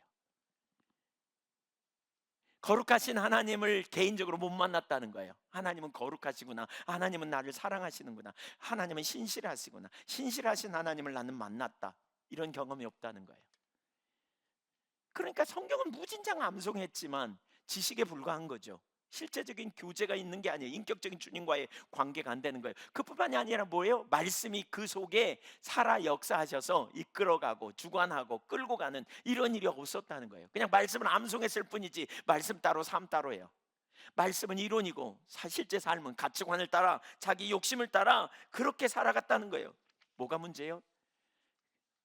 거룩하신 하나님을 개인적으로 못 만났다는 거예요. 하나님은 거룩하시구나. 하나님은 나를 사랑하시는구나. 하나님은 신실하시구나. 신실하신 하나님을 나는 만났다. 이런 경험이 없다는 거예요. 그러니까 성경은 무진장 암송했지만 지식에 불과한 거죠. 실제적인 교제가 있는 게 아니에요. 인격적인 주님과의 관계가 안 되는 거예요. 그뿐만이 아니라 뭐예요? 말씀이 그 속에 살아 역사하셔서 이끌어가고 주관하고 끌고 가는 이런 일이 없었다는 거예요. 그냥 말씀을 암송했을 뿐이지 말씀 따로 삶 따로예요. 말씀은 이론이고 실제 삶은 가치관을 따라 자기 욕심을 따라 그렇게 살아갔다는 거예요. 뭐가 문제예요?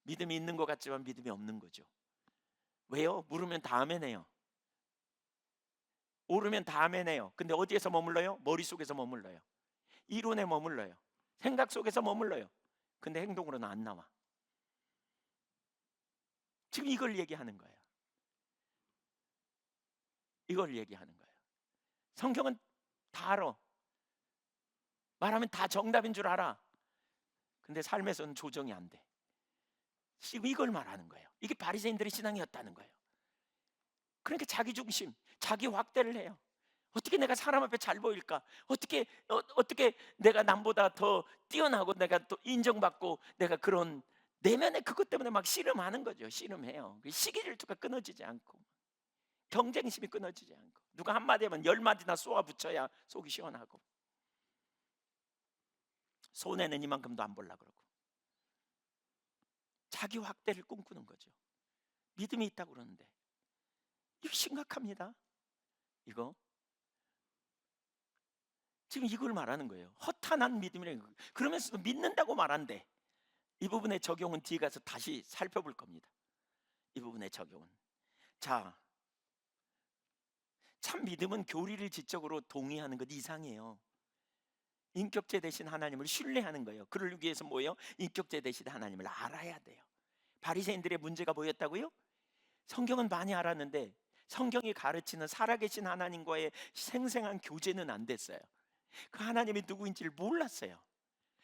믿음이 있는 것 같지만 믿음이 없는 거죠. 왜요? 물으면 다음에 내요. 오르면 다음에 내요. 근데 어디에서 머물러요? 머릿속에서 머물러요. 이론에 머물러요. 생각 속에서 머물러요. 근데 행동으로는 안 나와. 지금 이걸 얘기하는 거예요. 이걸 얘기하는 거예요. 성경은 다 알아. 말하면 다 정답인 줄 알아. 근데 삶에서는 조정이 안 돼. 지금 이걸 말하는 거예요. 이게 바리새인들의 신앙이었다는 거예요. 그러니까 자기 중심, 자기 확대를 해요. 어떻게 내가 사람 앞에 잘 보일까? 어떻게 내가 남보다 더 뛰어나고 내가 또 인정받고 내가 그런 내면의 그것 때문에 막 씨름하는 거죠. 씨름해요. 시기 질투가 끊어지지 않고 경쟁심이 끊어지지 않고 누가 한마디 하면 10마디나 쏘아 붙여야 속이 시원하고 손해는 이만큼도 안 보려고 그러고 자기 확대를 꿈꾸는 거죠. 믿음이 있다고 그러는데 이거 심각합니다. 이거 지금 이걸 말하는 거예요. 허탄한 믿음이라는 거예요. 그러면서도 믿는다고 말한대. 이 부분의 적용은 뒤에 가서 다시 살펴볼 겁니다. 이 부분의 적용은. 자, 참 믿음은 교리를 지적으로 동의하는 것 이상이에요. 인격체 대신 하나님을 신뢰하는 거예요. 그를 위해서 뭐예요? 인격체 대신 하나님을 알아야 돼요. 바리새인들의 문제가 뭐였다고요? 성경은 많이 알았는데 성경이 가르치는 살아계신 하나님과의 생생한 교제는 안 됐어요. 그 하나님이 누구인지를 몰랐어요.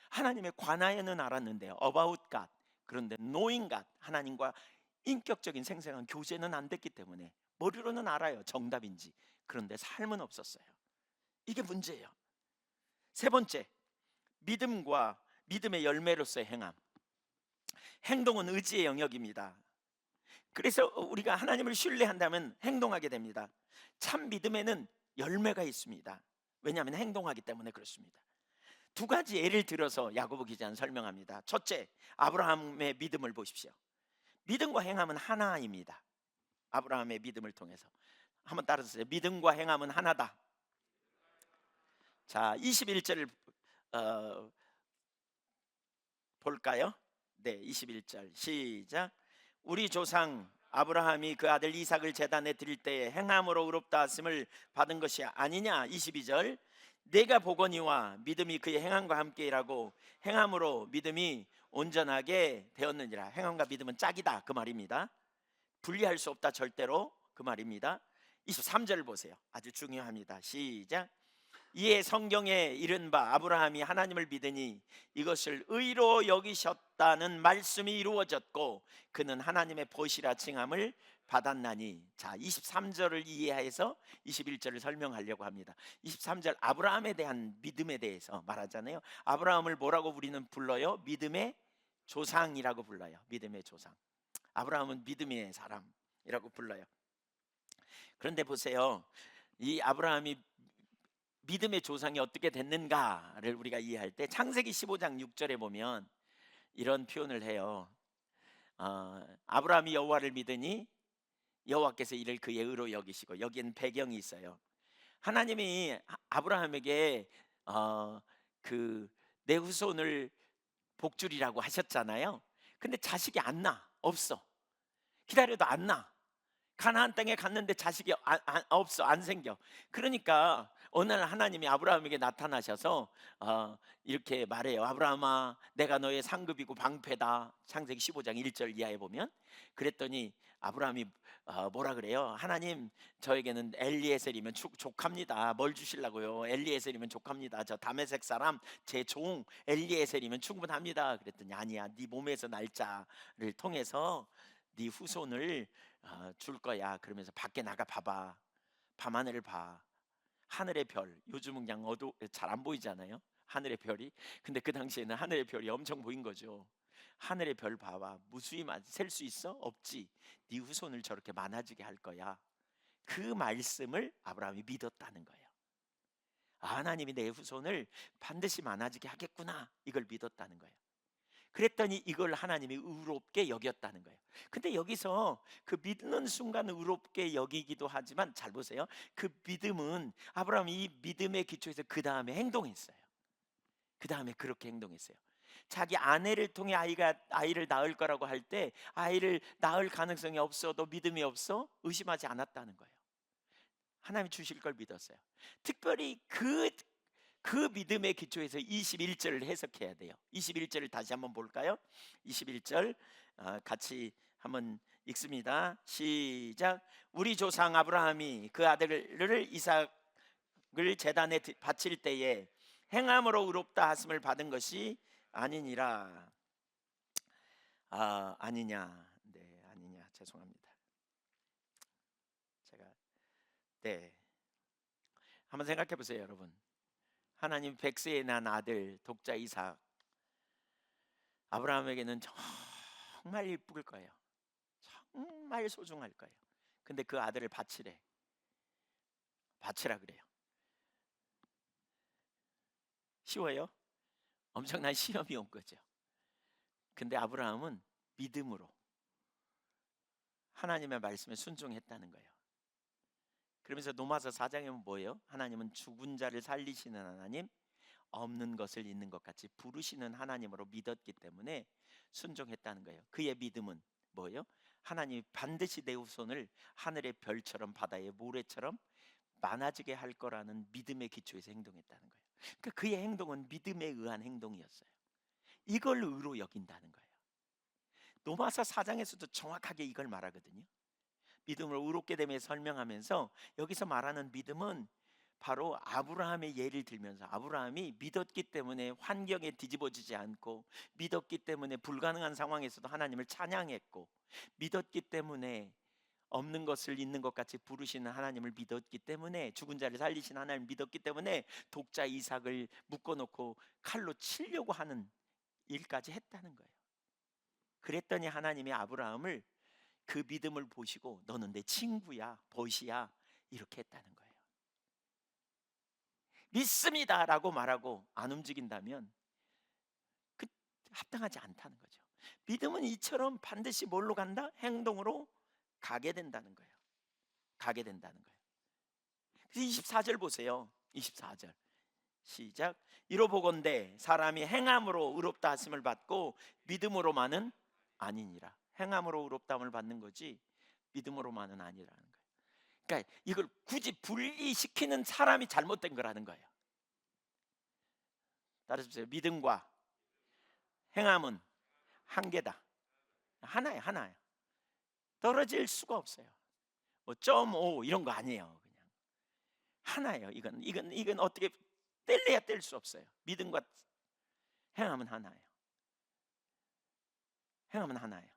하나님의 관하에는 알았는데요. About God. 그런데 knowing God, 하나님과 인격적인 생생한 교제는 안 됐기 때문에 머리로는 알아요. 정답인지. 그런데 삶은 없었어요. 이게 문제예요. 세 번째, 믿음과 믿음의 열매로서의 행함. 행동은 의지의 영역입니다. 그래서 우리가 하나님을 신뢰한다면 행동하게 됩니다. 참 믿음에는 열매가 있습니다. 왜냐하면 행동하기 때문에 그렇습니다. 두 가지 예를 들어서 야고보 기자는 설명합니다. 첫째, 아브라함의 믿음을 보십시오. 믿음과 행함은 하나입니다. 아브라함의 믿음을 통해서 한번 따라서요. 믿음과 행함은 하나다. 자, 21절을 볼까요? 네, 21절 시작. 우리 조상 아브라함이 그 아들 이삭을 제단에 드릴 때에 행함으로 의롭다 하심을 받은 것이 아니냐. 22절. 내가 보거니와 믿음이 그의 행함과 함께 일하고 행함으로 믿음이 온전하게 되었느니라. 행함과 믿음은 짝이다 그 말입니다. 분리할 수 없다 절대로 그 말입니다. 23절을 보세요. 아주 중요합니다. 시작. 이에 성경에 이른바 아브라함이 하나님을 믿으니 이것을 의로 여기셨다는 말씀이 이루어졌고 그는 하나님의 보시라 칭함을 받았나니. 자, 23절을 이해해서 21절을 설명하려고 합니다. 23절 아브라함에 대한 믿음에 대해서 말하잖아요. 아브라함을 뭐라고 우리는 불러요? 믿음의 조상이라고 불러요. 믿음의 조상. 아브라함은 믿음의 사람이라고 불러요. 그런데 보세요. 이 아브라함이 믿음의 조상이 어떻게 됐는가를 우리가 이해할 때 창세기 15장 6절에 보면 이런 표현을 해요. 아브라함이 여호와를 믿으니 여호와께서 이를 그의 의로 여기시고, 여기엔 배경이 있어요. 하나님이 아브라함에게 그 내 후손을 복주리라고 하셨잖아요. 근데 자식이 안 나, 없어. 기다려도 안 나. 가나안 땅에 갔는데 자식이 없어, 안 생겨. 그러니까 어느 날 하나님이 아브라함에게 나타나셔서 이렇게 말해요. 아브라함아, 내가 너의 상급이고 방패다. 창세기 15장 1절 이하에 보면. 그랬더니 아브라함이 뭐라 그래요? 하나님, 저에게는 엘리에셀이면 족합니다. 뭘 주시려고요? 엘리에셀이면 족합니다. 저 다메섹 사람 제 종 엘리에셀이면 충분합니다. 그랬더니 아니야, 네 몸에서 날짜를 통해서 네 후손을 줄 거야. 그러면서 밖에 나가 봐봐. 밤하늘을 봐. 하늘의 별, 요즘은 그냥 잘 안 보이잖아요, 하늘의 별이. 근데 그 당시에는 하늘의 별이 엄청 보인 거죠. 하늘의 별 봐봐. 무수히 셀 수 있어? 없지. 네 후손을 저렇게 많아지게 할 거야. 그 말씀을 아브라함이 믿었다는 거예요. 하나님이 내 후손을 반드시 많아지게 하겠구나, 이걸 믿었다는 거예요. 그랬더니 이걸 하나님이 의롭게 여겼다는 거예요. 근데 여기서 그 믿는 순간 의롭게 여기기도 하지만, 잘 보세요. 그 믿음은, 아브라함이 이 믿음의 기초에서 그 다음에 행동했어요. 그 다음에 그렇게 행동했어요. 자기 아내를 통해 아이를 낳을 거라고 할 때, 아이를 낳을 가능성이 없어도 믿음이 없어 의심하지 않았다는 거예요. 하나님이 주실 걸 믿었어요. 특별히 그 믿음의 기초에서 21절을 해석해야 돼요. 21절을 다시 한번 볼까요? 21절 같이 한번 읽습니다. 시작. 우리 조상 아브라함이 그 아들을 이삭을 제단에 바칠 때에 행함으로 의롭다 하심을 받은 것이 아니니라. 아니냐? 네, 아니냐. 죄송합니다. 제가 네, 한번 생각해 보세요, 여러분. 하나님 백세에 난 아들 독자 이삭, 아브라함에게는 정말 이쁠 거예요. 정말 소중할 거예요. 근데 그 아들을 바치라 그래요. 쉬워요? 엄청난 시험이 온 거죠. 근데 아브라함은 믿음으로 하나님의 말씀에 순종했다는 거예요. 그러면서 로마서 4장에 보면 뭐예요? 하나님은 죽은 자를 살리시는 하나님, 없는 것을 있는 것 같이 부르시는 하나님으로 믿었기 때문에 순종했다는 거예요. 그의 믿음은 뭐예요? 하나님이 반드시 내 후손을 하늘의 별처럼 바다의 모래처럼 많아지게 할 거라는 믿음의 기초에서 행동했다는 거예요. 그러니까 그의 행동은 믿음에 의한 행동이었어요. 이걸 의로 여긴다는 거예요. 로마서 4장에서도 정확하게 이걸 말하거든요. 믿음을 의롭게 됨에 설명하면서 여기서 말하는 믿음은 바로 아브라함의 예를 들면서, 아브라함이 믿었기 때문에 환경에 뒤집어지지 않고, 믿었기 때문에 불가능한 상황에서도 하나님을 찬양했고, 믿었기 때문에 없는 것을 있는 것 같이 부르시는 하나님을 믿었기 때문에, 죽은 자를 살리신 하나님을 믿었기 때문에 독자 이삭을 묶어놓고 칼로 치려고 하는 일까지 했다는 거예요. 그랬더니 하나님이 아브라함을 그 믿음을 보시고 너는 내 친구야, 벗이야, 이렇게 했다는 거예요. 믿습니다 라고 말하고 안 움직인다면 그 합당하지 않다는 거죠. 믿음은 이처럼 반드시 뭘로 간다? 행동으로 가게 된다는 거예요. 가게 된다는 거예요. 그래서 24절 보세요. 24절 시작. 이로보건대 사람이 행함으로 의롭다 하심을 받고 믿음으로만은 아니니라. 행함으로 의롭다함을 받는 거지 믿음으로만은 아니라는 거예요. 그러니까 이걸 굳이 분리시키는 사람이 잘못된 거라는 거예요. 따라서 믿음과 행함은 한계다. 하나야. 떨어질 수가 없어요. 뭐 0.5 이런 거 아니에요. 그냥 하나예요. 이건 어떻게 뗄래야 뗄 수 없어요. 믿음과 행함은 하나예요. 행함은 하나예요.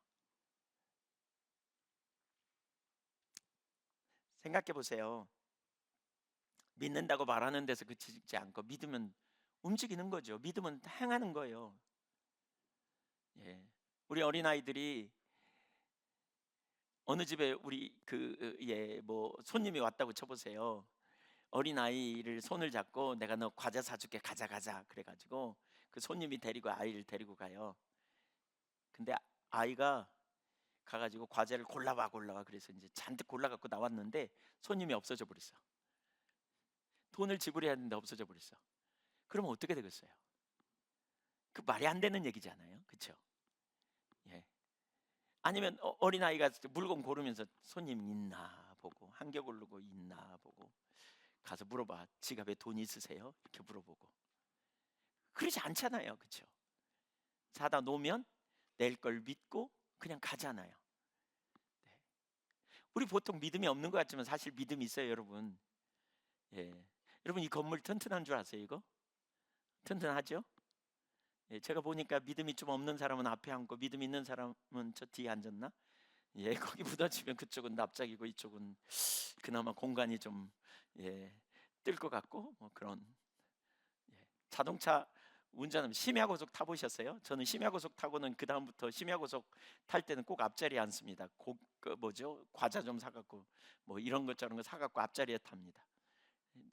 생각해 보세요. 믿는다고 말하는 데서 그치지 않고 믿으면 움직이는 거죠. 믿으면 행하는 거예요. 예. 우리 어린아이들이 어느 집에 우리 뭐 손님이 왔다고 쳐보세요. 어린아이를 손을 잡고 내가 너 과자 사줄게, 가자 그래가지고 그 손님이 데리고 아이를 데리고 가요. 근데 아이가 가가지고 과자를 골라봐 그래서 이제 잔뜩 골라갖고 나왔는데 손님이 없어져 버렸어. 돈을 지불해야 하는데 없어져 버렸어. 그러면 어떻게 되겠어요? 그 말이 안 되는 얘기잖아요. 그렇죠? 예. 아니면 어린아이가 물건 고르면서 손님 있나 보고, 한 개 고르고 있나 보고 가서 물어봐. 지갑에 돈 있으세요? 이렇게 물어보고. 그러지 않잖아요. 그렇죠? 사다 놓으면 낼 걸 믿고 그냥 가잖아요. 네. 우리 보통 믿음이 없는 것 같지만 사실 믿음이 있어요, 여러분. 예. 여러분 이 건물 튼튼한 줄 아세요, 이거? 튼튼하죠? 예, 제가 보니까 믿음이 좀 없는 사람은 앞에 앉고 믿음 있는 사람은 저 뒤에 앉았나? 예, 거기 부딪히면 그쪽은 납작이고 이쪽은 그나마 공간이 좀 뜰 것 같고 뭐 그런. 예. 자동차 운전하면 심야고속 타보셨어요? 저는 심야고속 타고는 그 다음부터 심야고속 탈 때는 꼭 앞자리에 앉습니다. 과자 좀 사갖고 뭐 이런 것 저런 거 사갖고 앞자리에 탑니다.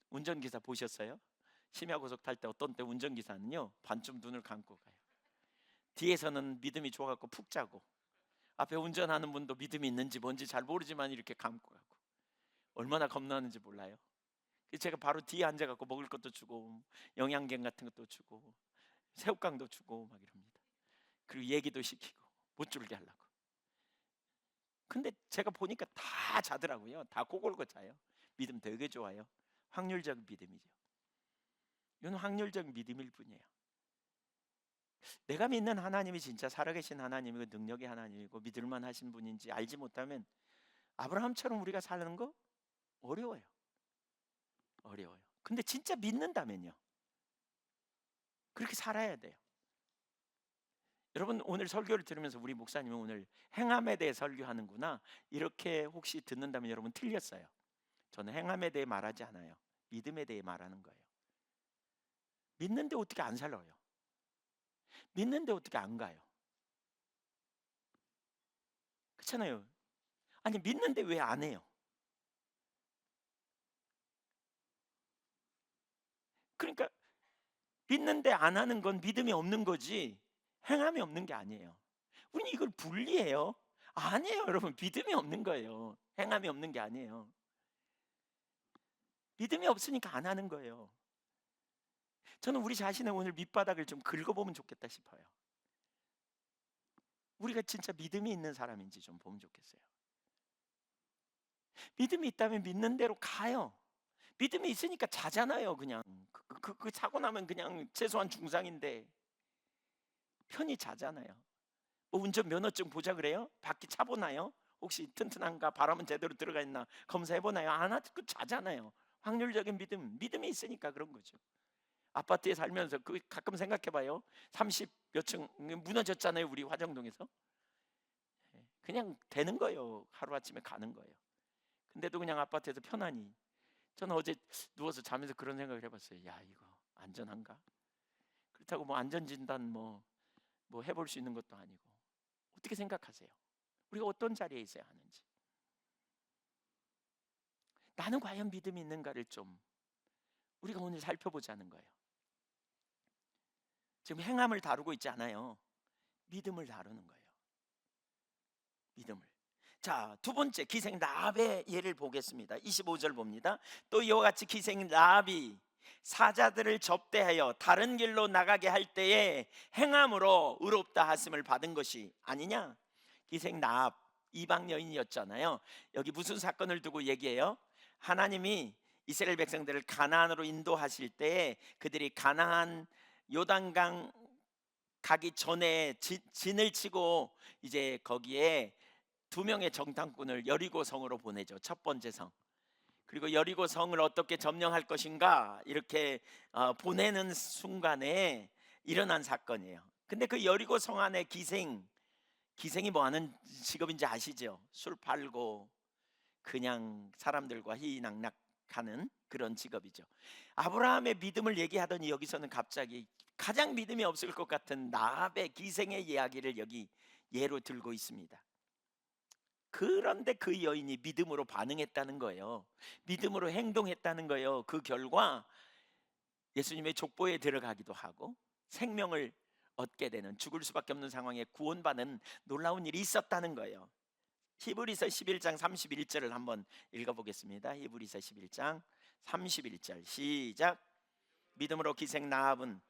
운전기사 보셨어요? 심야고속 탈 때 어떤 때 운전기사는요 반쯤 눈을 감고 가요. 뒤에서는 믿음이 좋아갖고 푹 자고, 앞에 운전하는 분도 믿음이 있는지 뭔지 잘 모르지만 이렇게 감고 가고, 얼마나 겁나는지 몰라요. 그래서 제가 바로 뒤에 앉아갖고 먹을 것도 주고 영양갱 같은 것도 주고 새우깡도 주고 막 이럽니다. 그리고 얘기도 시키고 못 졸게 하려고. 근데 제가 보니까 다 자더라고요. 다 고골고 자요. 믿음 되게 좋아요. 확률적 믿음이죠. 이건 확률적 믿음일 뿐이에요. 내가 믿는 하나님이 진짜 살아계신 하나님이고 능력의 하나님이고 믿을만 하신 분인지 알지 못하면 아브라함처럼 우리가 사는 거 어려워요. 어려워요. 근데 진짜 믿는다면요, 그렇게 살아야 돼요. 여러분, 오늘 설교를 들으면서 우리 목사님은 오늘 행함에 대해 설교하는구나 이렇게 혹시 듣는다면 여러분 틀렸어요. 저는 행함에 대해 말하지 않아요. 믿음에 대해 말하는 거예요. 믿는데 어떻게 안 살아요? 믿는데 어떻게 안 가요? 그렇잖아요. 아니, 믿는데 왜 안 해요? 그러니까 믿는데 안 하는 건 믿음이 없는 거지 행함이 없는 게 아니에요. 우리는 이걸 분리해요. 아니에요, 여러분. 믿음이 없는 거예요. 행함이 없는 게 아니에요. 믿음이 없으니까 안 하는 거예요. 저는 우리 자신의 오늘 밑바닥을 좀 긁어보면 좋겠다 싶어요. 우리가 진짜 믿음이 있는 사람인지 좀 보면 좋겠어요. 믿음이 있다면 믿는 대로 가요. 믿음이 있으니까 자잖아요. 그냥 그 사고 나면 그냥 최소한 중상인데 편히 자잖아요. 뭐 운전 면허증 보자 그래요? 바퀴 차보나요? 혹시 튼튼한가, 바람은 제대로 들어가 있나 검사해보나요? 안 하고 자잖아요. 확률적인 믿음이 있으니까 그런 거죠. 아파트에 살면서 그 가끔 생각해봐요. 30 몇 층 무너졌잖아요, 우리 화정동에서. 그냥 되는 거예요. 하루아침에 가는 거예요. 근데도 그냥 아파트에서 편안히. 저는 어제 누워서 자면서 그런 생각을 해봤어요. 야, 이거 안전한가? 그렇다고 뭐 안전진단 뭐 해볼 수 있는 것도 아니고. 어떻게 생각하세요? 우리가 어떤 자리에 있어야 하는지. 나는 과연 믿음이 있는가를 좀 우리가 오늘 살펴보자는 거예요. 지금 행함을 다루고 있지 않아요. 믿음을 다루는 거예요. 믿음을. 자, 두 번째 기생 라합의 예를 보겠습니다. 25절 봅니다. 또 이와 같이 기생 라합이 사자들을 접대하여 다른 길로 나가게 할 때에 행함으로 의롭다 하심을 받은 것이 아니냐. 기생 라합 이방 여인이었잖아요. 여기 무슨 사건을 두고 얘기해요? 하나님이 이스라엘 백성들을 가나안으로 인도하실 때에 그들이 가나안 요단강 가기 전에 진을 치고 이제 거기에 두 명의 정탐꾼을 여리고 성으로 보내죠. 첫 번째 성. 그리고 여리고 성을 어떻게 점령할 것인가 이렇게 보내는 순간에 일어난 사건이에요. 근데 그 여리고 성 안에 기생이 뭐 하는 직업인지 아시죠? 술 팔고 그냥 사람들과 희희낙낙하는 그런 직업이죠. 아브라함의 믿음을 얘기하더니 여기서는 갑자기 가장 믿음이 없을 것 같은 라합의 기생의 이야기를 여기 예로 들고 있습니다. 그런데 그 여인이 믿음으로 반응했다는 거예요. 믿음으로 행동했다는 거예요. 그 결과 예수님의 족보에 들어가기도 하고 생명을 얻게 되는, 죽을 수밖에 없는 상황에 구원받는 놀라운 일이 있었다는 거예요. 히브리서 11장 31절을 한번 읽어보겠습니다. 히브리서 11장 31절 시작. 믿음으로 기생 라합은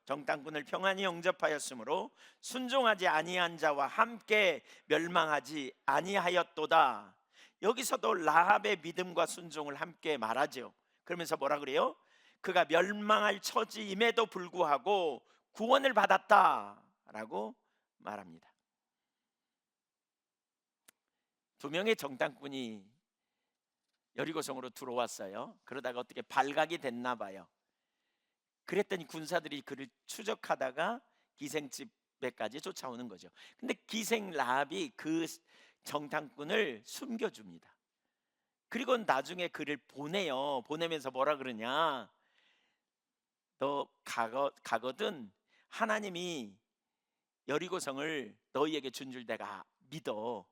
정탐꾼을 평안히 영접하였으므로 순종하지 아니한 자와 함께 멸망하지 아니하였도다. 여기서도 라합의 믿음과 순종을 함께 말하죠. 그러면서 뭐라 그래요? 그가 멸망할 처지임에도 불구하고 구원을 받았다라고 말합니다. 두 명의 정탐꾼이 여리고성으로 들어왔어요. 그러다가 어떻게 발각이 됐나 봐요. 그랬더니 군사들이 그를 추적하다가 기생집에까지 쫓아오는 거죠. 근데 기생 라합이 그 정탐꾼을 숨겨줍니다. 그리고 나중에 그를 보내요. 보내면서 뭐라 그러냐, 너 가거든 하나님이 여리고성을 너희에게 준 줄 내가 믿어.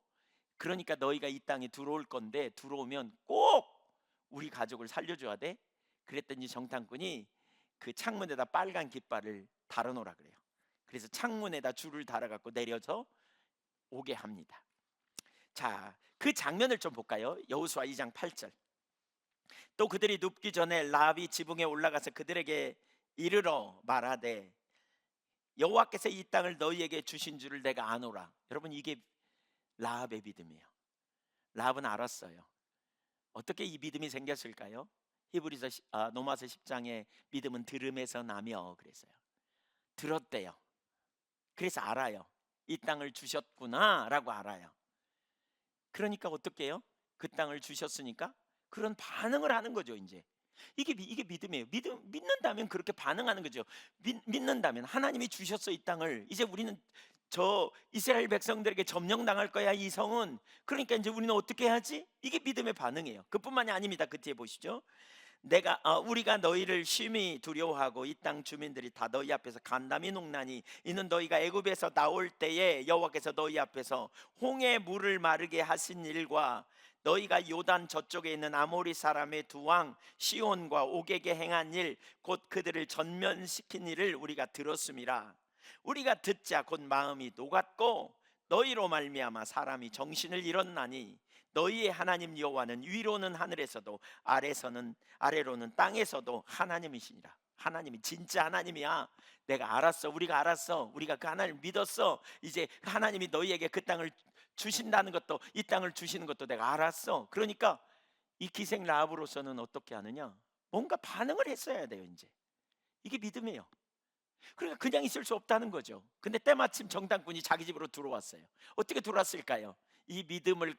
그러니까 너희가 이 땅에 들어올 건데 들어오면 꼭 우리 가족을 살려줘야 돼. 그랬더니 정탐꾼이 그 창문에다 빨간 깃발을 달아놓으라 그래요. 그래서 창문에다 줄을 달아갖고 내려서 오게 합니다. 자, 그 장면을 좀 볼까요? 여호수아 2장 8절. 또 그들이 눕기 전에 라합이 지붕에 올라가서 그들에게 이르러 말하되 여호와께서 이 땅을 너희에게 주신 줄을 내가 아노라. 여러분, 이게 라합의 믿음이에요. 라합은 알았어요. 어떻게 이 믿음이 생겼을까요? 로마서 10장에 믿음은 들음에서 나며 그랬어요. 들었대요. 그래서 알아요. 이 땅을 주셨구나라고 알아요. 그러니까 어떻게 해요? 그 땅을 주셨으니까 그런 반응을 하는 거죠. 이제 이게 믿음이에요. 믿는다면 그렇게 반응하는 거죠. 믿는다면 하나님이 주셨어 이 땅을. 이제 우리는 저 이스라엘 백성들에게 점령당할 거야 이 성은. 그러니까 이제 우리는 어떻게 해야지? 이게 믿음의 반응이에요. 그뿐만이 아닙니다. 그 뒤에 보시죠. 우리가 너희를 심히 두려워하고 이 땅 주민들이 다 너희 앞에서 간담이 녹나니 이는 너희가 애굽에서 나올 때에 여호와께서 너희 앞에서 홍해 물을 마르게 하신 일과 너희가 요단 저쪽에 있는 아모리 사람의 두 왕 시온과 옥에게 행한 일 곧 그들을 전면시킨 일을 우리가 들었음이라. 우리가 듣자 곧 마음이 녹았고 너희로 말미암아 사람이 정신을 잃었나니 너희의 하나님 여호와는 위로는 하늘에서도 아래로는 땅에서도 하나님이시니라. 하나님이 진짜 하나님이야. 내가 알았어. 우리가 알았어. 우리가 그 하나님을 믿었어. 이제 하나님이 너희에게 그 땅을 주신다는 것도, 이 땅을 주시는 것도 내가 알았어. 그러니까 이 기생 라합으로서는 어떻게 하느냐? 뭔가 반응을 했어야 돼요. 이제 이게 믿음이에요. 그러니까 그냥 있을 수 없다는 거죠. 근데 때마침 정탐꾼이 자기 집으로 들어왔어요. 어떻게 들어왔을까요? 이 믿음을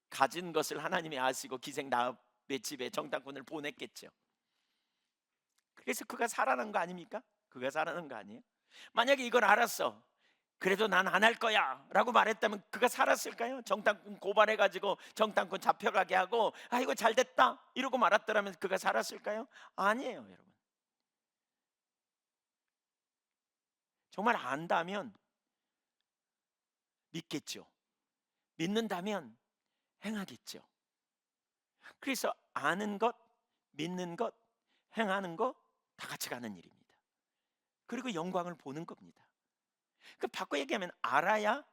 가진 것을 하나님이 아시고 기생 라합의 집에 정탐꾼을 보냈겠죠. 그래서 그가 살아난 거 아닙니까? 그가 살아난 거 아니에요? 만약에 이걸 알았어, 그래도 난 안 할 거야 라고 말했다면 그가 살았을까요? 정탐꾼 고발해가지고 정탐꾼 잡혀가게 하고 이거 잘 됐다 이러고 말았더라면 그가 살았을까요? 아니에요. 여러분, 정말 안다면 믿겠죠. 믿는다면 행하겠죠. 그래서 아는 것, 믿는 것, 행하는 것 다 같이 가는 일입니다. 그리고 영광을 보는 겁니다. 그 바꿔 얘기하면 알아야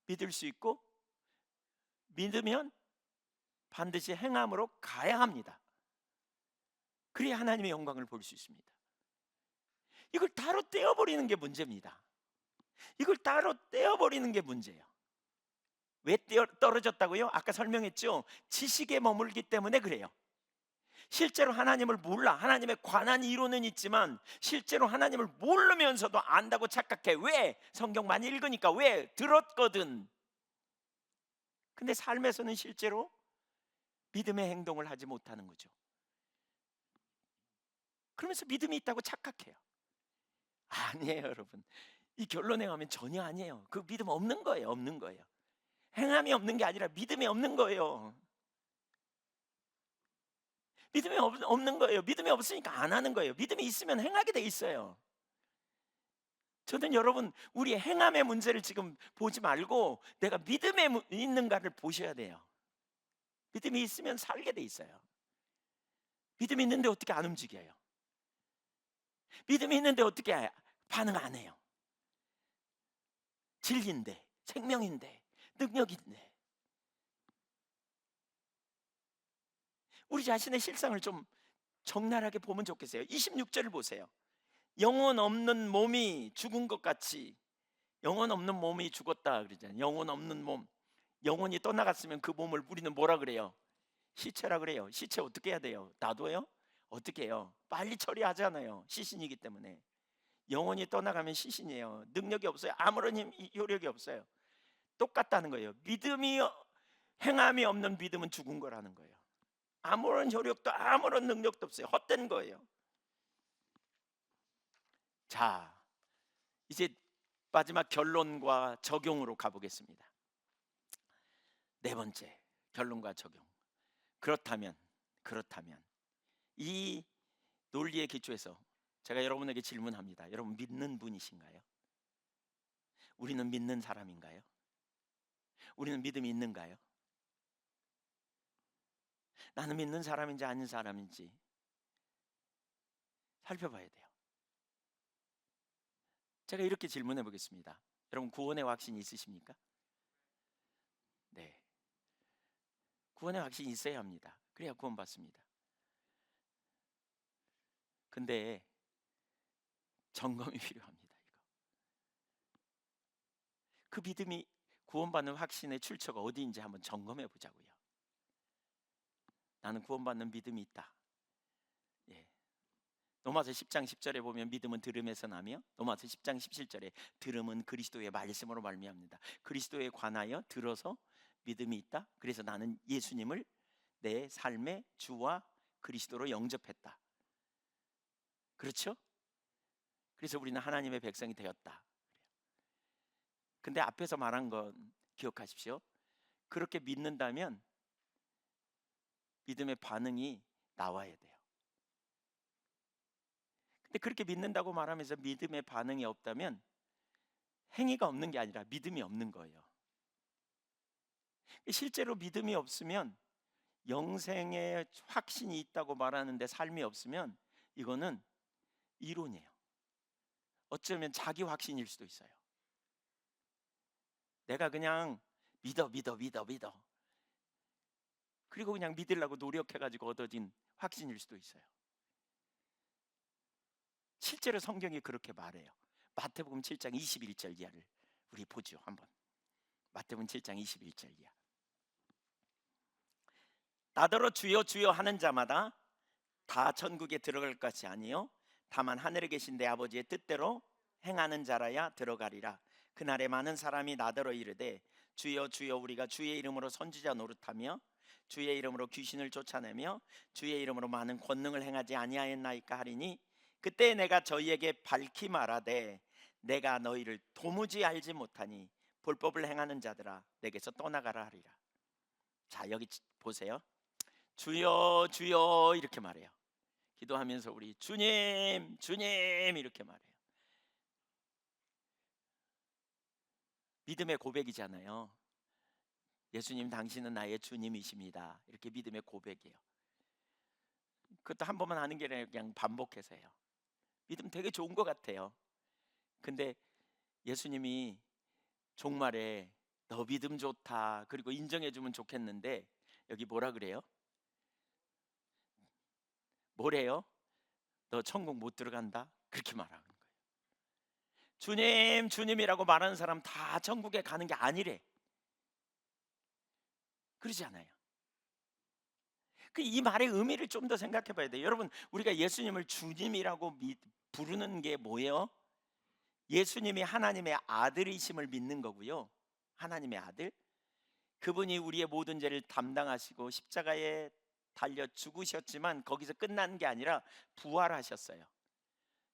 믿을 수 있고 믿으면 반드시 행함으로 가야 합니다. 그래야 하나님의 영광을 볼 수 있습니다. 이걸 따로 떼어버리는 게 문제입니다. 이걸 따로 떼어버리는 게 문제예요. 왜 떨어졌다고요? 아까 설명했죠. 지식에 머물기 때문에 그래요. 실제로 하나님을 몰라. 하나님의 관한 이론은 있지만 실제로 하나님을 모르면서도 안다고 착각해. 왜? 성경 많이 읽으니까. 왜? 들었거든. 근데 삶에서는 실제로 믿음의 행동을 하지 못하는 거죠. 그러면서 믿음이 있다고 착각해요. 아니에요, 여러분. 이 결론에 가면 전혀 아니에요. 그 믿음 없는 거예요. 없는 거예요. 행함이 없는 게 아니라 믿음이 없는 거예요. 믿음이 없는 거예요. 믿음이 없으니까 안 하는 거예요. 믿음이 있으면 행하게 돼 있어요. 저는 여러분, 우리 행함의 문제를 지금 보지 말고 내가 믿음에 있는가를 보셔야 돼요. 믿음이 있으면 살게 돼 있어요. 믿음이 있는데 어떻게 안 움직여요? 믿음이 있는데 어떻게 반응 안 해요? 진리인데, 생명인데, 능력인데. 우리 자신의 실상을 좀 적나라하게 보면 좋겠어요. 26절을 보세요. 영혼 없는 몸이 죽은 것 같이, 영혼 없는 몸이 죽었다 그러잖아요. 영혼 없는 몸, 영혼이 떠나갔으면 그 몸을 우리는 뭐라 그래요? 시체라 그래요. 시체 어떻게 해야 돼요? 놔둬요? 어떻게 해요? 빨리 처리하잖아요. 시신이기 때문에. 영혼이 떠나가면 시신이에요. 능력이 없어요. 아무런 효력이 없어요. 똑같다는 거예요. 행함이 없는 믿음은 죽은 거라는 거예요. 아무런 효력도 아무런 능력도 없어요. 헛된 거예요. 자, 이제 마지막 결론과 적용으로 가보겠습니다. 네 번째, 결론과 적용. 그렇다면 이 논리의 기초에서 제가 여러분에게 질문합니다. 여러분, 믿는 분이신가요? 우리는 믿는 사람인가요? 우리는 믿음이 있는가요? 나는 믿는 사람인지 아닌 사람인지 살펴봐야 돼요. 제가 이렇게 질문해 보겠습니다. 여러분 구원의 확신이 있으십니까? 네. 구원의 확신이 있어야 합니다. 그래야 구원받습니다. 근데 점검이 필요합니다. 그 믿음이 구원받는 확신의 출처가 어디인지 한번 점검해 보자고요. 나는 구원받는 믿음이 있다. 예. 로마서 10장 10절에 보면 믿음은 들음에서 나며, 로마서 10장 17절에 들음은 그리스도의 말씀으로 말미암는다. 그리스도에 관하여 들어서 믿음이 있다. 그래서 나는 예수님을 내 삶의 주와 그리스도로 영접했다. 그렇죠? 그래서 우리는 하나님의 백성이 되었다. 근데 앞에서 말한 건 기억하십시오. 그렇게 믿는다면 믿음의 반응이 나와야 돼요. 근데 그렇게 믿는다고 말하면서 믿음의 반응이 없다면 행위가 없는 게 아니라 믿음이 없는 거예요. 실제로 믿음이 없으면, 영생의 확신이 있다고 말하는데 삶이 없으면 이거는 이론이에요. 어쩌면 자기 확신일 수도 있어요. 내가 그냥 믿어. 그리고 그냥 믿으려고 노력해가지고 얻어진 확신일 수도 있어요. 실제로 성경이 그렇게 말해요. 마태복음 7장 21절 이하를 우리 보죠. 한번 마태복음 7장 21절 이하. 나더러 주여 주여 하는 자마다 다 천국에 들어갈 것이 아니요 다만 하늘에 계신 내 아버지의 뜻대로 행하는 자라야 들어가리라. 그날에 많은 사람이 나더러 이르되 주여 주여 우리가 주의 이름으로 선지자 노릇하며 주의 이름으로 귀신을 쫓아내며 주의 이름으로 많은 권능을 행하지 아니하였나이까 하리니 그때 내가 저희에게 밝히 말하되 내가 너희를 도무지 알지 못하니 불법을 행하는 자들아 내게서 떠나가라 하리라. 자, 여기 보세요. 주여 주여 이렇게 말해요. 기도하면서 우리 주님 주님 이렇게 말해요. 믿음의 고백이잖아요. 예수님 당신은 나의 주님이십니다. 이렇게 믿음의 고백이에요. 그것도 한 번만 하는 게 아니라 그냥 반복해서 해요. 믿음 되게 좋은 것 같아요. 근데 예수님이 종말에 너 믿음 좋다 그리고 인정해주면 좋겠는데 여기 뭐라 그래요? 뭐래요? 너 천국 못 들어간다? 그렇게 말하는 거예요. 주님 주님이라고 말하는 사람 다 천국에 가는 게 아니래. 그러지 않아요. 이 말의 의미를 좀 더 생각해 봐야 돼요. 여러분 우리가 예수님을 주님이라고 부르는 게 뭐예요? 예수님이 하나님의 아들이심을 믿는 거고요. 하나님의 아들, 그분이 우리의 모든 죄를 담당하시고 십자가에 달려 죽으셨지만 거기서 끝난 게 아니라 부활하셨어요.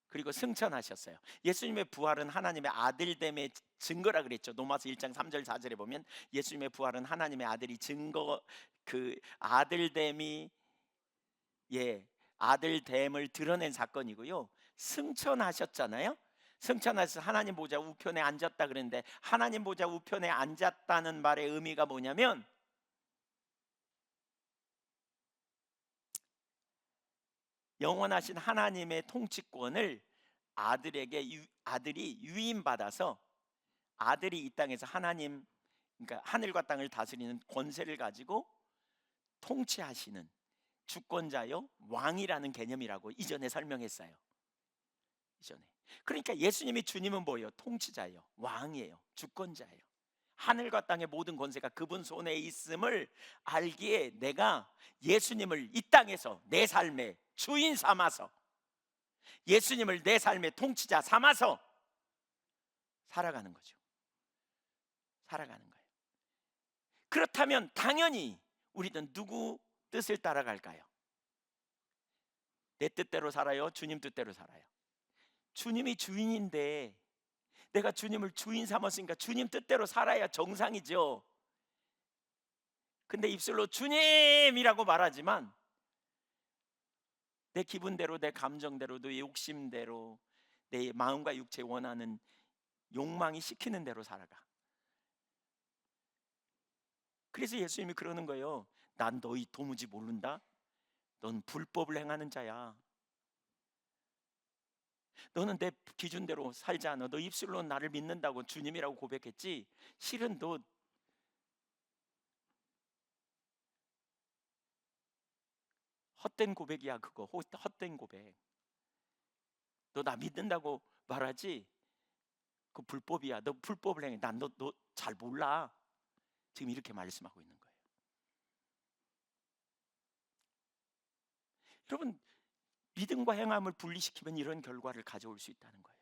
그리고 승천하셨어요. 예수님의 부활은 하나님의 아들됨의 증거라 그랬죠. 로마서 1장 3절 4절에 보면 예수님의 부활은 하나님의 아들이 증거, 그 아들됨이 아들됨을 드러낸 사건이고요. 승천하셨잖아요. 승천하셔서 하나님 보좌 우편에 앉았다 그랬는데 하나님 보좌 우편에 앉았다는 말의 의미가 뭐냐면 영원하신 하나님의 통치권을 아들이 유임받아서 아들이 이 땅에서 하나님, 그러니까 하늘과 땅을 다스리는 권세를 가지고 통치하시는 주권자요 왕이라는 개념이라고 이전에 설명했어요. 이전에. 그러니까 예수님이 주님은 뭐예요? 통치자예요, 왕이에요, 주권자예요. 하늘과 땅의 모든 권세가 그분 손에 있음을 알기에 내가 예수님을 이 땅에서 내 삶의 주인 삼아서, 예수님을 내 삶의 통치자 삼아서 살아가는 거죠. 살아가는 거예요. 그렇다면 당연히 우리는 누구 뜻을 따라갈까요? 내 뜻대로 살아요? 주님 뜻대로 살아요? 주님이 주인인데 내가 주님을 주인 삼았으니까 주님 뜻대로 살아야 정상이죠. 근데 입술로 주님이라고 말하지만 내 기분대로, 내 감정대로, 내 욕심대로, 내 마음과 육체 원하는 욕망이 시키는 대로 살아가. 그래서 예수님이 그러는 거예요. 난 너희 도무지 모른다. 넌 불법을 행하는 자야. 너는 내 기준대로 살지 않아. 너 입술로 나를 믿는다고 주님이라고 고백했지. 실은 너 헛된 고백이야. 그거 헛된 고백. 너 나 믿는다고 말하지. 그 불법이야. 너 불법을 행해. 난 너 잘 몰라. 지금 이렇게 말씀하고 있는 거예요. 여러분, 믿음과 행함을 분리시키면 이런 결과를 가져올 수 있다는 거예요.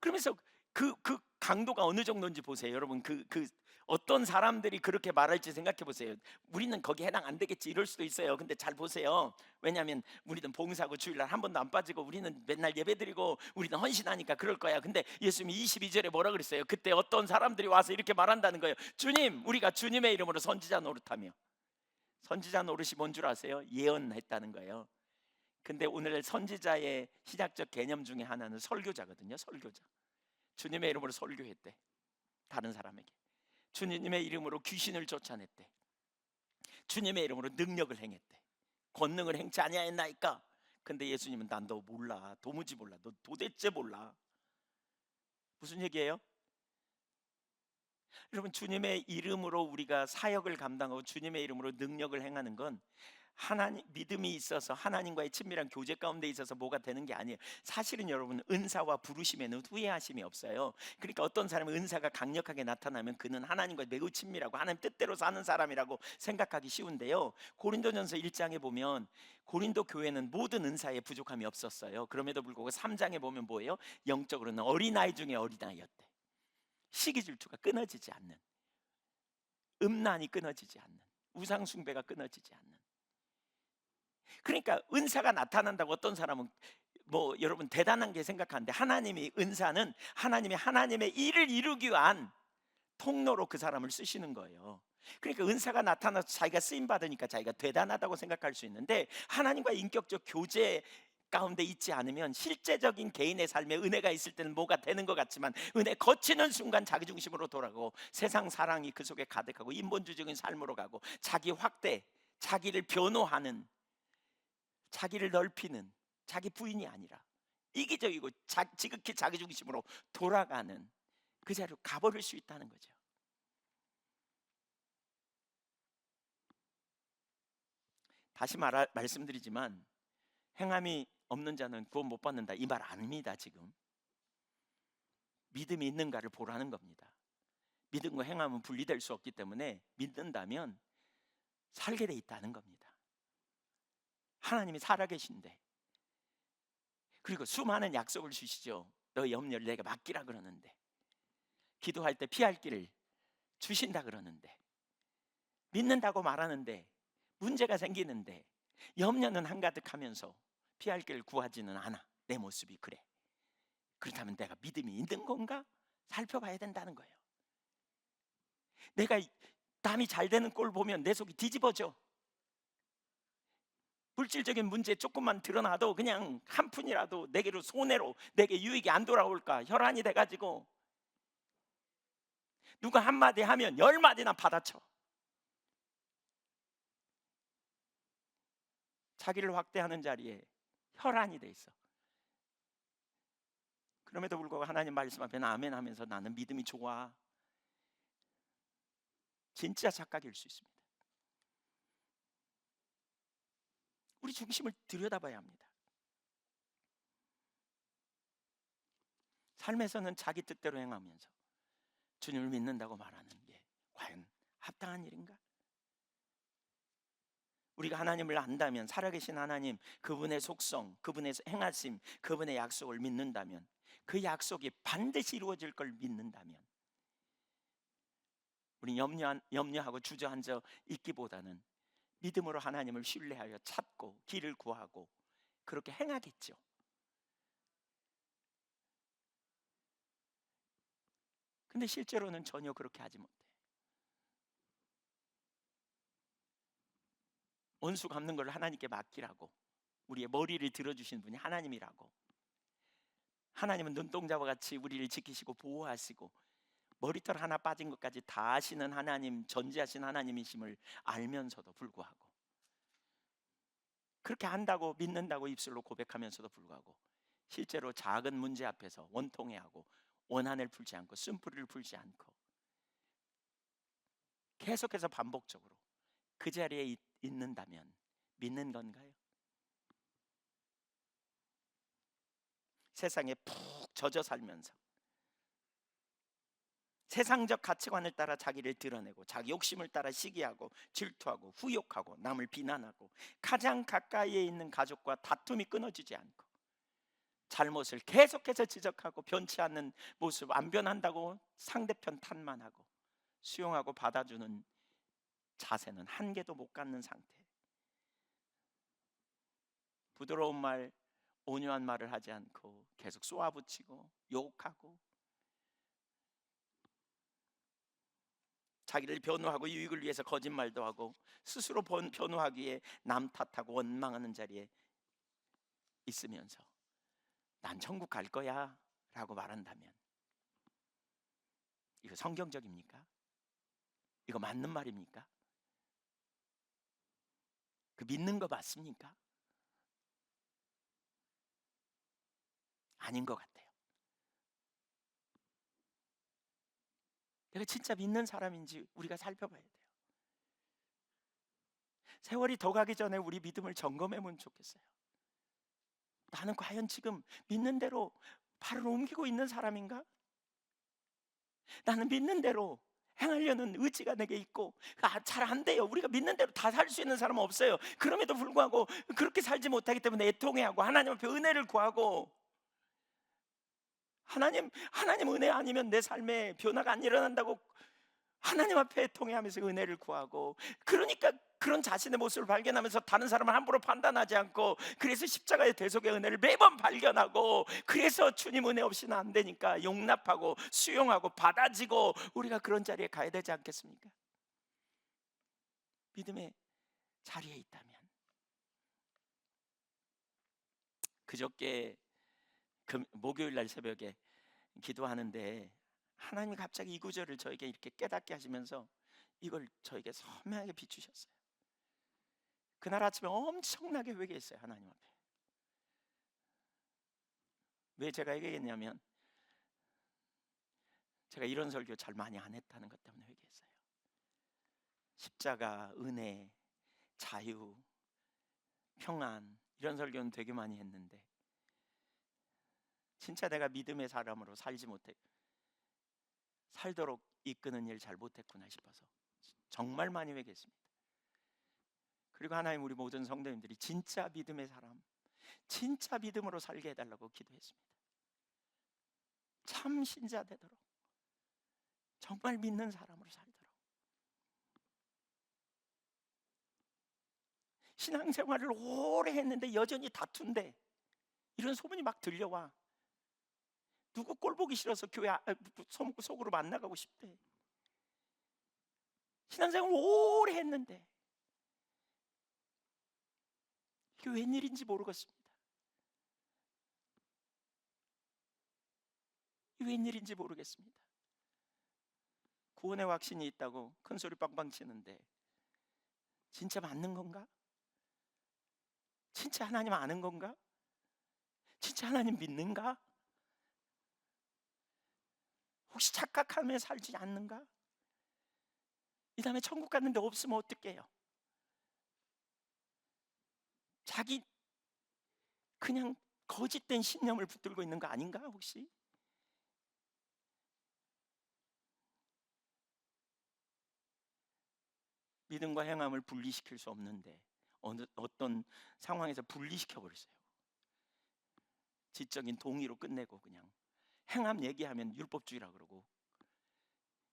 그러면서 그 강도가 어느 정도인지 보세요. 여러분, 어떤 사람들이 그렇게 말할지 생각해 보세요. 우리는 거기에 해당 안 되겠지 이럴 수도 있어요. 근데 잘 보세요. 왜냐하면 우리는 봉사하고 주일날 한 번도 안 빠지고 우리는 맨날 예배드리고 우리는 헌신하니까 그럴 거야. 근데 예수님이 22절에 뭐라 그랬어요? 그때 어떤 사람들이 와서 이렇게 말한다는 거예요. 주님, 우리가 주님의 이름으로 선지자 노릇하며. 선지자 노릇이 뭔 줄 아세요? 예언했다는 거예요. 근데 오늘 선지자의 신약적 개념 중에 하나는 설교자거든요. 설교자. 주님의 이름으로 설교했대. 다른 사람에게. 주님의 이름으로 귀신을 쫓아냈대. 주님의 이름으로 능력을 행했대. 권능을 행치 아니하였나이까. 근데 예수님은 난 너 몰라. 도무지 몰라. 너 도대체 몰라. 무슨 얘기예요? 여러분, 주님의 이름으로 우리가 사역을 감당하고 주님의 이름으로 능력을 행하는 건 하나님 믿음이 있어서 하나님과의 친밀한 교제 가운데 있어서 뭐가 되는 게 아니에요. 사실은 여러분, 은사와 부르심에는 후회하심이 없어요. 그러니까 어떤 사람은 은사가 강력하게 나타나면 그는 하나님과 매우 친밀하고 하나님 뜻대로 사는 사람이라고 생각하기 쉬운데요. 고린도전서 1장에 보면 고린도 교회는 모든 은사에 부족함이 없었어요. 그럼에도 불구하고 3장에 보면 뭐예요? 영적으로는 어린아이 중에 어린아이였대. 시기 질투가 끊어지지 않는, 음란이 끊어지지 않는, 우상 숭배가 끊어지지 않는. 그러니까 은사가 나타난다고 어떤 사람은 뭐 여러분 대단한 게 생각하는데, 하나님이 은사는 하나님의 일을 이루기 위한 통로로 그 사람을 쓰시는 거예요. 그러니까 은사가 나타나서 자기가 쓰임 받으니까 자기가 대단하다고 생각할 수 있는데, 하나님과 인격적 교제 가운데 있지 않으면 실제적인 개인의 삶에 은혜가 있을 때는 뭐가 되는 것 같지만 은혜 거치는 순간 자기중심으로 돌아가고 세상 사랑이 그 속에 가득하고 인본주의적인 삶으로 가고 자기 확대, 자기를 변호하는, 자기를 넓히는, 자기 부인이 아니라 이기적이고 지극히 자기중심으로 돌아가는 그 자리로 가버릴 수 있다는 거죠. 다시 말씀드리지만 행함이 없는 자는 구원 못 받는다 이 말 아닙니다. 지금 믿음이 있는가를 보라는 겁니다. 믿음과 행함은 분리될 수 없기 때문에 믿는다면 살게 돼 있다는 겁니다. 하나님이 살아계신데, 그리고 수많은 약속을 주시죠. 너 염려를 내가 맡기라 그러는데, 기도할 때 피할 길을 주신다 그러는데, 믿는다고 말하는데 문제가 생기는데 염려는 한가득하면서 피할 길을 구하지는 않아. 내 모습이 그래. 그렇다면 내가 믿음이 있는 건가? 살펴봐야 된다는 거예요. 내가 남이 잘 되는 꼴 보면 내 속이 뒤집어져. 물질적인 문제 조금만 드러나도 그냥 한 푼이라도 내게로 손해로 내게 유익이 안 돌아올까 혈안이 돼가지고 누가 한마디 하면 10마디나 받아쳐. 자기를 확대하는 자리에 혈안이 돼 있어. 그럼에도 불구하고 하나님 말씀 앞에 아멘 하면서 나는 믿음이 좋아. 진짜 착각일 수 있습니다. 우리 중심을 들여다봐야 합니다. 삶에서는 자기 뜻대로 행하면서 주님을 믿는다고 말하는 게 과연 합당한 일인가? 우리가 하나님을 안다면, 살아계신 하나님, 그분의 속성, 그분의 행하심, 그분의 약속을 믿는다면, 그 약속이 반드시 이루어질 걸 믿는다면, 우리 염려하고 주저앉아 있기보다는 믿음으로 하나님을 신뢰하여 찾고 길을 구하고 그렇게 행하겠죠. 근데 실제로는 전혀 그렇게 하지 못해. 원수 갚는 걸 하나님께 맡기라고, 우리의 머리를 들어주신 분이 하나님이라고, 하나님은 눈동자와 같이 우리를 지키시고 보호하시고 머리털 하나 빠진 것까지 다 아시는 하나님, 전지하신 하나님이심을 알면서도 불구하고 그렇게 안다고 믿는다고 입술로 고백하면서도 불구하고 실제로 작은 문제 앞에서 원통해하고 원한을 풀지 않고 쓴뿌리를 풀지 않고 계속해서 반복적으로 그 자리에 있는다면 믿는 건가요? 세상에 푹 젖어 살면서 세상적 가치관을 따라 자기를 드러내고 자기 욕심을 따라 시기하고 질투하고 후욕하고 남을 비난하고 가장 가까이에 있는 가족과 다툼이 끊어지지 않고 잘못을 계속해서 지적하고 변치 않는 모습, 안 변한다고 상대편 탓만하고 수용하고 받아주는 자세는 한 개도 못 갖는 상태. 부드러운 말, 온유한 말을 하지 않고 계속 쏘아붙이고 욕하고 자기를 변호하고 유익을 위해서 거짓말도 하고 스스로 변호하기 위해 남 탓하고 원망하는 자리에 있으면서 난 천국 갈 거야 라고 말한다면 이거 성경적입니까? 이거 맞는 말입니까? 그 믿는 거 맞습니까? 아닌 것 같아요. 내가 진짜 믿는 사람인지 우리가 살펴봐야 돼요. 세월이 더 가기 전에 우리 믿음을 점검해보면 좋겠어요. 나는 과연 지금 믿는 대로 발을 옮기고 있는 사람인가? 나는 믿는 대로 행하려는 의지가 내게 있고 잘 안 돼요. 우리가 믿는 대로 다 살 수 있는 사람은 없어요. 그럼에도 불구하고 그렇게 살지 못하기 때문에 애통해하고 하나님 앞에 은혜를 구하고 하나님 은혜 아니면 내 삶에 변화가 안 일어난다고 하나님 앞에 통회하면서 은혜를 구하고 그러니까 그런 자신의 모습을 발견하면서 다른 사람을 함부로 판단하지 않고 그래서 십자가의 대속의 은혜를 매번 발견하고 그래서 주님 은혜 없이는 안 되니까 용납하고 수용하고 받아지고 우리가 그런 자리에 가야 되지 않겠습니까? 믿음의 자리에 있다면. 그저께 목요일 날 새벽에 기도하는데 하나님이 갑자기 이 구절을 저에게 이렇게 깨닫게 하시면서 이걸 저에게 선명하게 비추셨어요. 그날 아침에 엄청나게 회개했어요. 하나님 앞에. 왜 제가 회개했냐면 제가 이런 설교 잘 많이 안 했다는 것 때문에 회개했어요. 십자가, 은혜, 자유, 평안 이런 설교는 되게 많이 했는데 진짜 내가 믿음의 사람으로 살지 못해 살도록 이끄는 일 잘 못했구나 싶어서 정말 많이 회개했습니다. 그리고 하나님 우리 모든 성도님들이 진짜 믿음의 사람, 진짜 믿음으로 살게 해달라고 기도했습니다. 참 신자 되도록 정말 믿는 사람으로 살도록. 신앙생활을 오래 했는데 여전히 다툰대 이런 소문이 막 들려와. 누구 꼴 보기 싫어서 교회 속으로 만나가고 싶대. 신앙생활을 오래 했는데 이게 웬일인지 모르겠습니다. 이게 웬일인지 모르겠습니다. 구원의 확신이 있다고 큰 소리 빵빵 치는데 진짜 맞는 건가? 진짜 하나님 아는 건가? 진짜 하나님 믿는가? 혹시 착각하며 살지 않는가? 이 다음에 천국 갔는데 없으면 어떡해요? 자기 그냥 거짓된 신념을 붙들고 있는 거 아닌가 혹시? 믿음과 행함을 분리시킬 수 없는데 어떤 상황에서 분리시켜 버렸어요. 지적인 동의로 끝내고 그냥 행함 얘기하면 율법주의라 그러고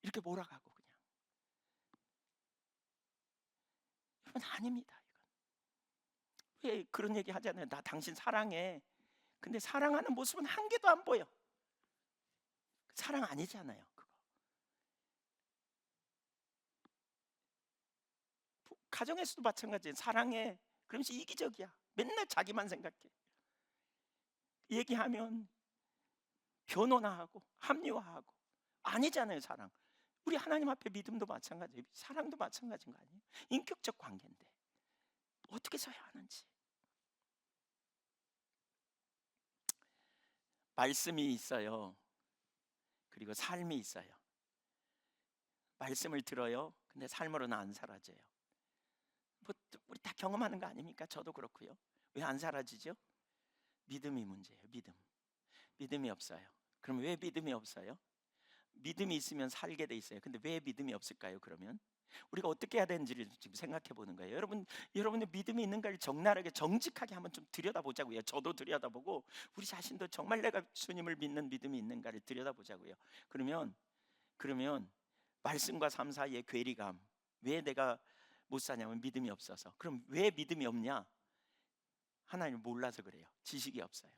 이렇게 몰아가고 그냥. 여러분 아닙니다. 이건. 왜 그런 얘기 하잖아요. 나 당신 사랑해. 근데 사랑하는 모습은 한 개도 안 보여. 사랑 아니잖아요. 그거. 가정에서도 마찬가지예요. 사랑해. 그러면서 이기적이야. 맨날 자기만 생각해. 얘기하면 변호나 하고 합리화하고 아니잖아요. 사랑. 우리 하나님 앞에 믿음도 마찬가지예요. 사랑도 마찬가지인 거 아니에요? 인격적 관계인데 어떻게 서야 하는지 말씀이 있어요. 그리고 삶이 있어요. 말씀을 들어요. 근데 삶으로는 안 사라져요. 뭐 우리 다 경험하는 거 아닙니까? 저도 그렇고요. 왜 안 사라지죠? 믿음이 문제예요. 믿음이 없어요. 그럼 왜 믿음이 없어요? 믿음이 있으면 살게 돼 있어요. 근데 왜 믿음이 없을까요? 그러면 우리가 어떻게 해야 되는지를 지금 생각해 보는 거예요. 여러분의 믿음이 있는가를 적나라하게 정직하게 한번 좀 들여다보자고요. 저도 들여다보고 우리 자신도 정말 내가 주님을 믿는 믿음이 있는가를 들여다보자고요. 그러면 말씀과 삶 사이의 괴리감, 왜 내가 못 사냐면 믿음이 없어서. 그럼 왜 믿음이 없냐? 하나님을 몰라서 그래요. 지식이 없어요.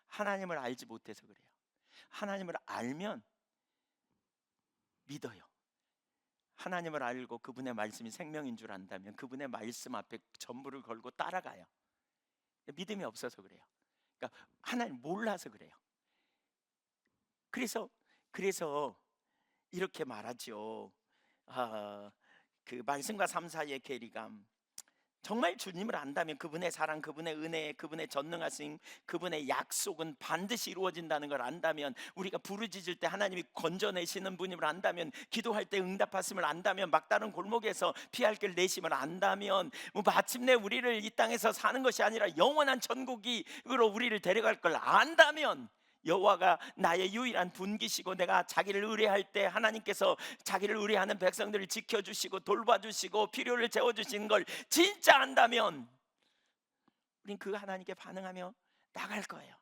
하나님을 알지 못해서 그래요. 하나님을 알면 믿어요. 하나님을 알고 그분의 말씀이 생명인 줄 안다면 그분의 말씀 앞에 전부를 걸고 따라가요. 믿음이 없어서 그래요. 그러니까 하나님 몰라서 그래요. 그래서 이렇게 말하죠. 그 말씀과 삶 사이의 괴리감. 정말 주님을 안다면 그분의 사랑, 그분의 은혜, 그분의 전능하심, 그분의 약속은 반드시 이루어진다는 걸 안다면, 우리가 부르짖을 때 하나님이 건져내시는 분임을 안다면, 기도할 때 응답하심을 안다면, 막다른 골목에서 피할 길 내심을 안다면, 마침내 우리를 이 땅에서 사는 것이 아니라 영원한 천국으로 우리를 데려갈 걸 안다면, 여호와가 나의 유일한 분기시고 내가 자기를 의뢰할 때 하나님께서 자기를 의뢰하는 백성들을 지켜주시고 돌봐주시고 필요를 채워주시는 걸 진짜 안다면 우린 그 하나님께 반응하며 나갈 거예요.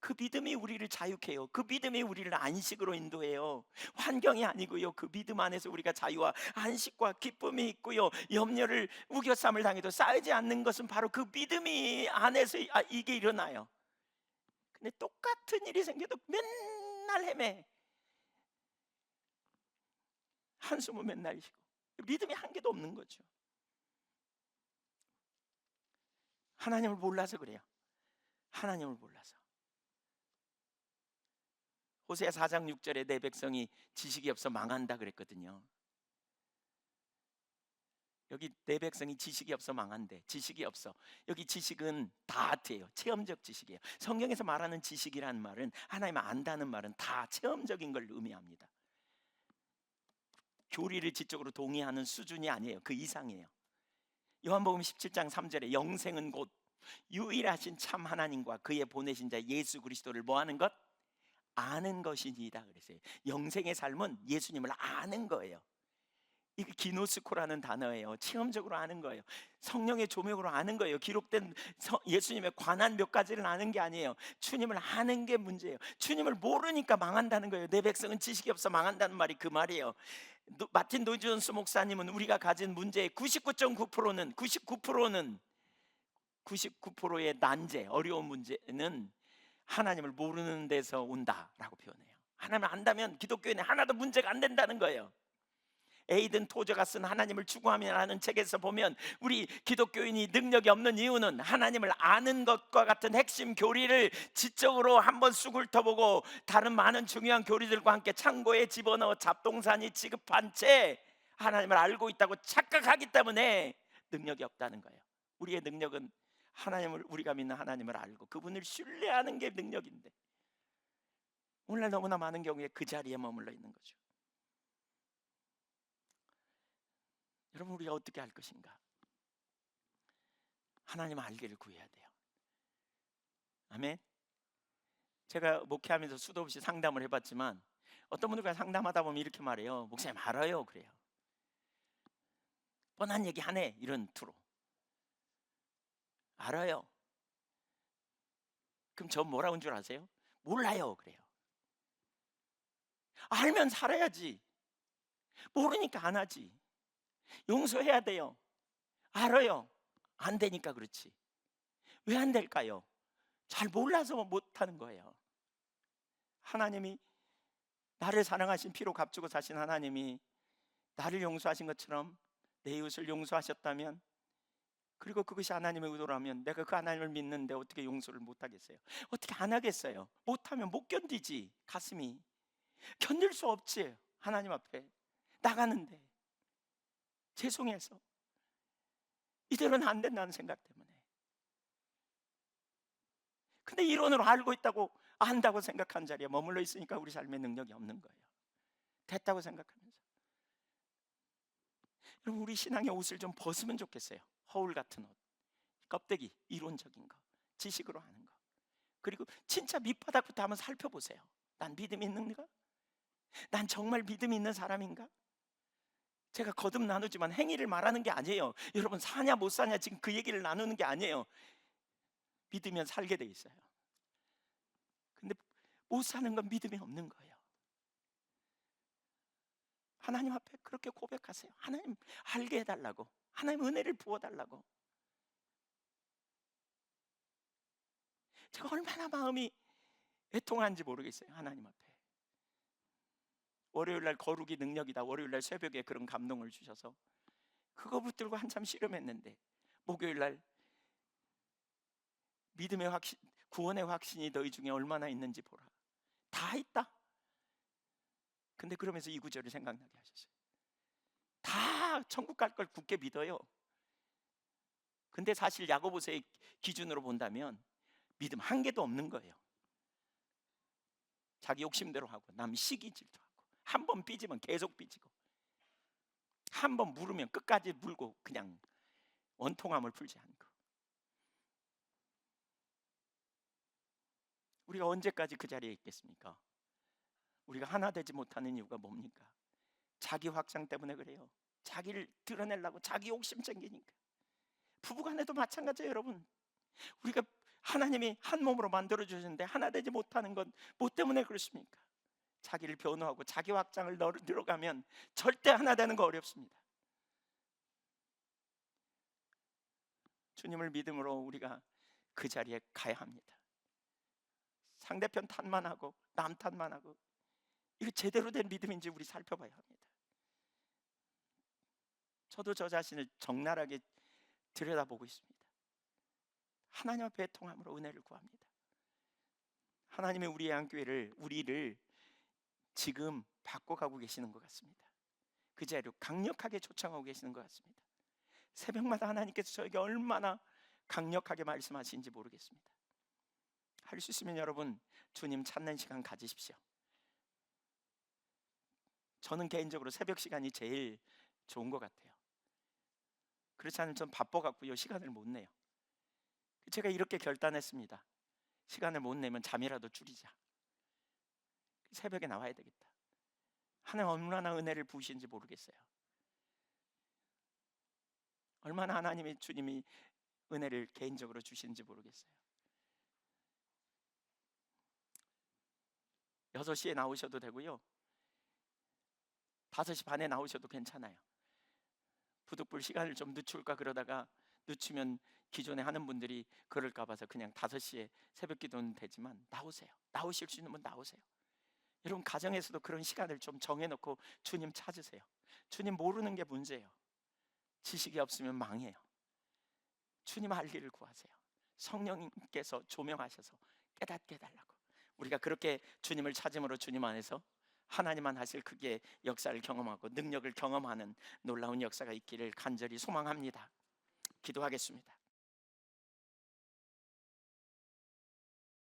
그 믿음이 우리를 자유케 해요. 그 믿음이 우리를 안식으로 인도해요. 환경이 아니고요. 그 믿음 안에서 우리가 자유와 안식과 기쁨이 있고요. 염려를 우겨쌈을 당해도 쌓이지 않는 것은 바로 그 믿음이 안에서 이게 일어나요. 근데 똑같은 일이 생겨도 맨날 헤매. 한숨은 맨날 쉬고 믿음이 한 개도 없는 거죠. 하나님을 몰라서 그래요. 하나님을 몰라서. 호세아 4장 6절에 내 백성이 지식이 없어 망한다 그랬거든요. 여기 내 백성이 지식이 없어 망한대. 지식이 없어. 여기 지식은 다트예요. 체험적 지식이에요. 성경에서 말하는 지식이라는 말은, 하나님을 안다는 말은 다 체험적인 걸 의미합니다. 교리를 지적으로 동의하는 수준이 아니에요. 그 이상이에요. 요한복음 17장 3절에 영생은 곧 유일하신 참 하나님과 그의 보내신 자 예수 그리스도를 뭐하는 것? 아는 것이니이다 그랬어요. 영생의 삶은 예수님을 아는 거예요. 이게 기노스코라는 단어예요. 체험적으로 아는 거예요. 성령의 조명으로 아는 거예요. 기록된 예수님에 관한 몇 가지를 아는 게 아니에요. 주님을 아는 게 문제예요. 주님을 모르니까 망한다는 거예요. 내 백성은 지식이 없어 망한다는 말이 그 말이에요. 마틴 노이존스 목사님은 우리가 가진 문제의 99.9%의 난제, 어려운 문제는 하나님을 모르는 데서 온다라고 표현해요. 하나님을 안다면 기독교인은 하나도 문제가 안 된다는 거예요. 에이든 토저가 쓴 하나님을 추구하며라는 책에서 보면 우리 기독교인이 능력이 없는 이유는 하나님을 아는 것과 같은 핵심 교리를 지적으로 한번 쑥 훑어보고 다른 많은 중요한 교리들과 함께 창고에 집어넣어 잡동사니 취급한 채 하나님을 알고 있다고 착각하기 때문에 능력이 없다는 거예요. 우리의 능력은 우리가 믿는 하나님을 알고 그분을 신뢰하는 게 능력인데, 오늘날 너무나 많은 경우에 그 자리에 머물러 있는 거죠. 여러분, 우리가 어떻게 할 것인가? 하나님 알기를 구해야 돼요. 아멘. 제가 목회하면서 수도 없이 상담을 해봤지만 어떤 분들과 상담하다 보면 이렇게 말해요. 목사님 알아요. 그래요. 뻔한 얘기 하네. 이런 투로 알아요. 그럼 저 뭐라고 한 줄 아세요? 몰라요. 그래요. 알면 살아야지. 모르니까 안 하지. 용서해야 돼요. 알아요. 안 되니까 그렇지. 왜 안 될까요? 잘 몰라서 못하는 거예요. 하나님이 나를 사랑하신 피로 값주고 사신 하나님이 나를 용서하신 것처럼 내 이웃을 용서하셨다면, 그리고 그것이 하나님의 의도라면 내가 그 하나님을 믿는데 어떻게 용서를 못하겠어요? 어떻게 안 하겠어요? 못하면 못 견디지. 가슴이 견딜 수 없지. 하나님 앞에 나가는데 죄송해서 이대로는 안 된다는 생각 때문에. 근데 이론으로 알고 있다고 안다고 생각한 자리에 머물러 있으니까 우리 삶에 능력이 없는 거예요. 됐다고 생각하면서. 여러분, 우리 신앙의 옷을 좀 벗으면 좋겠어요. 허울 같은 옷, 껍데기, 이론적인 거, 지식으로 하는 거. 그리고 진짜 밑바닥부터 한번 살펴보세요. 난 믿음이 있는가? 난 정말 믿음이 있는 사람인가? 제가 거듭 나누지만 행위를 말하는 게 아니에요. 여러분, 사냐 못 사냐 지금 그 얘기를 나누는 게 아니에요. 믿으면 살게 돼 있어요. 근데 못 사는 건 믿음이 없는 거예요. 하나님 앞에 그렇게 고백하세요. 하나님 알게 해달라고, 하나님 은혜를 부어달라고. 제가 얼마나 마음이 애통한지 모르겠어요. 하나님 앞에. 월요일날 거룩이 능력이다, 월요일날 새벽에 그런 감동을 주셔서 그거 붙들고 한참 씨름했는데, 목요일날 믿음의 확신, 구원의 확신이 너희 중에 얼마나 있는지 보라. 다 있다. 근데 그러면서 이 구절을 생각나게 하셨어요. 다 천국 갈 걸 굳게 믿어요. 근데 사실 야고보서의 기준으로 본다면 믿음 한 개도 없는 거예요. 자기 욕심대로 하고, 남 시기 질투하고, 한 번 삐지면 계속 삐지고, 한 번 물으면 끝까지 물고 그냥 원통함을 풀지 않고. 우리가 언제까지 그 자리에 있겠습니까? 우리가 하나 되지 못하는 이유가 뭡니까? 자기 확장 때문에 그래요. 자기를 드러내려고 자기 욕심 챙기니까. 부부간에도 마찬가지예요, 여러분. 우리가 하나님이 한 몸으로 만들어 주셨는데 하나 되지 못하는 건 뭐 때문에 그렇습니까? 자기를 변호하고 자기 확장을 들어가면 절대 하나 되는 거 어렵습니다. 주님을 믿음으로 우리가 그 자리에 가야 합니다. 상대편 탓만 하고 남 탓만 하고, 이거 제대로 된 믿음인지 우리 살펴봐야 합니다. 저도 저 자신을 적나라하게 들여다보고 있습니다. 하나님 앞에 통함으로 은혜를 구합니다. 하나님이 우리의 한교회를, 우리를 지금 바꿔가고 계시는 것 같습니다. 그 자리로 강력하게 초청하고 계시는 것 같습니다. 새벽마다 하나님께서 저에게 얼마나 강력하게 말씀하시는지 모르겠습니다. 할 수 있으면 여러분, 주님 찾는 시간 가지십시오. 저는 개인적으로 새벽 시간이 제일 좋은 것 같아요. 그렇지 않으면 전 바빠갖고 이 시간을 못 내요. 제가 이렇게 결단했습니다. 시간을 못 내면 잠이라도 줄이자. 새벽에 나와야 되겠다. 하나님 얼마나 은혜를 부으시는지 모르겠어요. 얼마나 하나님이, 주님이 은혜를 개인적으로 주시는지 모르겠어요. 6시에 나오셔도 되고요, 5시 반에 나오셔도 괜찮아요. 부득불 시간을 좀 늦출까 그러다가 늦추면 기존에 하는 분들이 그럴까 봐서 그냥 5시에 새벽 기도는 되지만 나오세요. 나오실 수 있는 분 나오세요. 여러분, 가정에서도 그런 시간을 좀 정해놓고 주님 찾으세요. 주님 모르는 게 문제예요. 지식이 없으면 망해요. 주님 알 길을 구하세요. 성령님께서 조명하셔서 깨닫게 해달라고. 우리가 그렇게 주님을 찾음으로 주님 안에서 하나님만 하실 크기의 역사를 경험하고 능력을 경험하는 놀라운 역사가 있기를 간절히 소망합니다. 기도하겠습니다.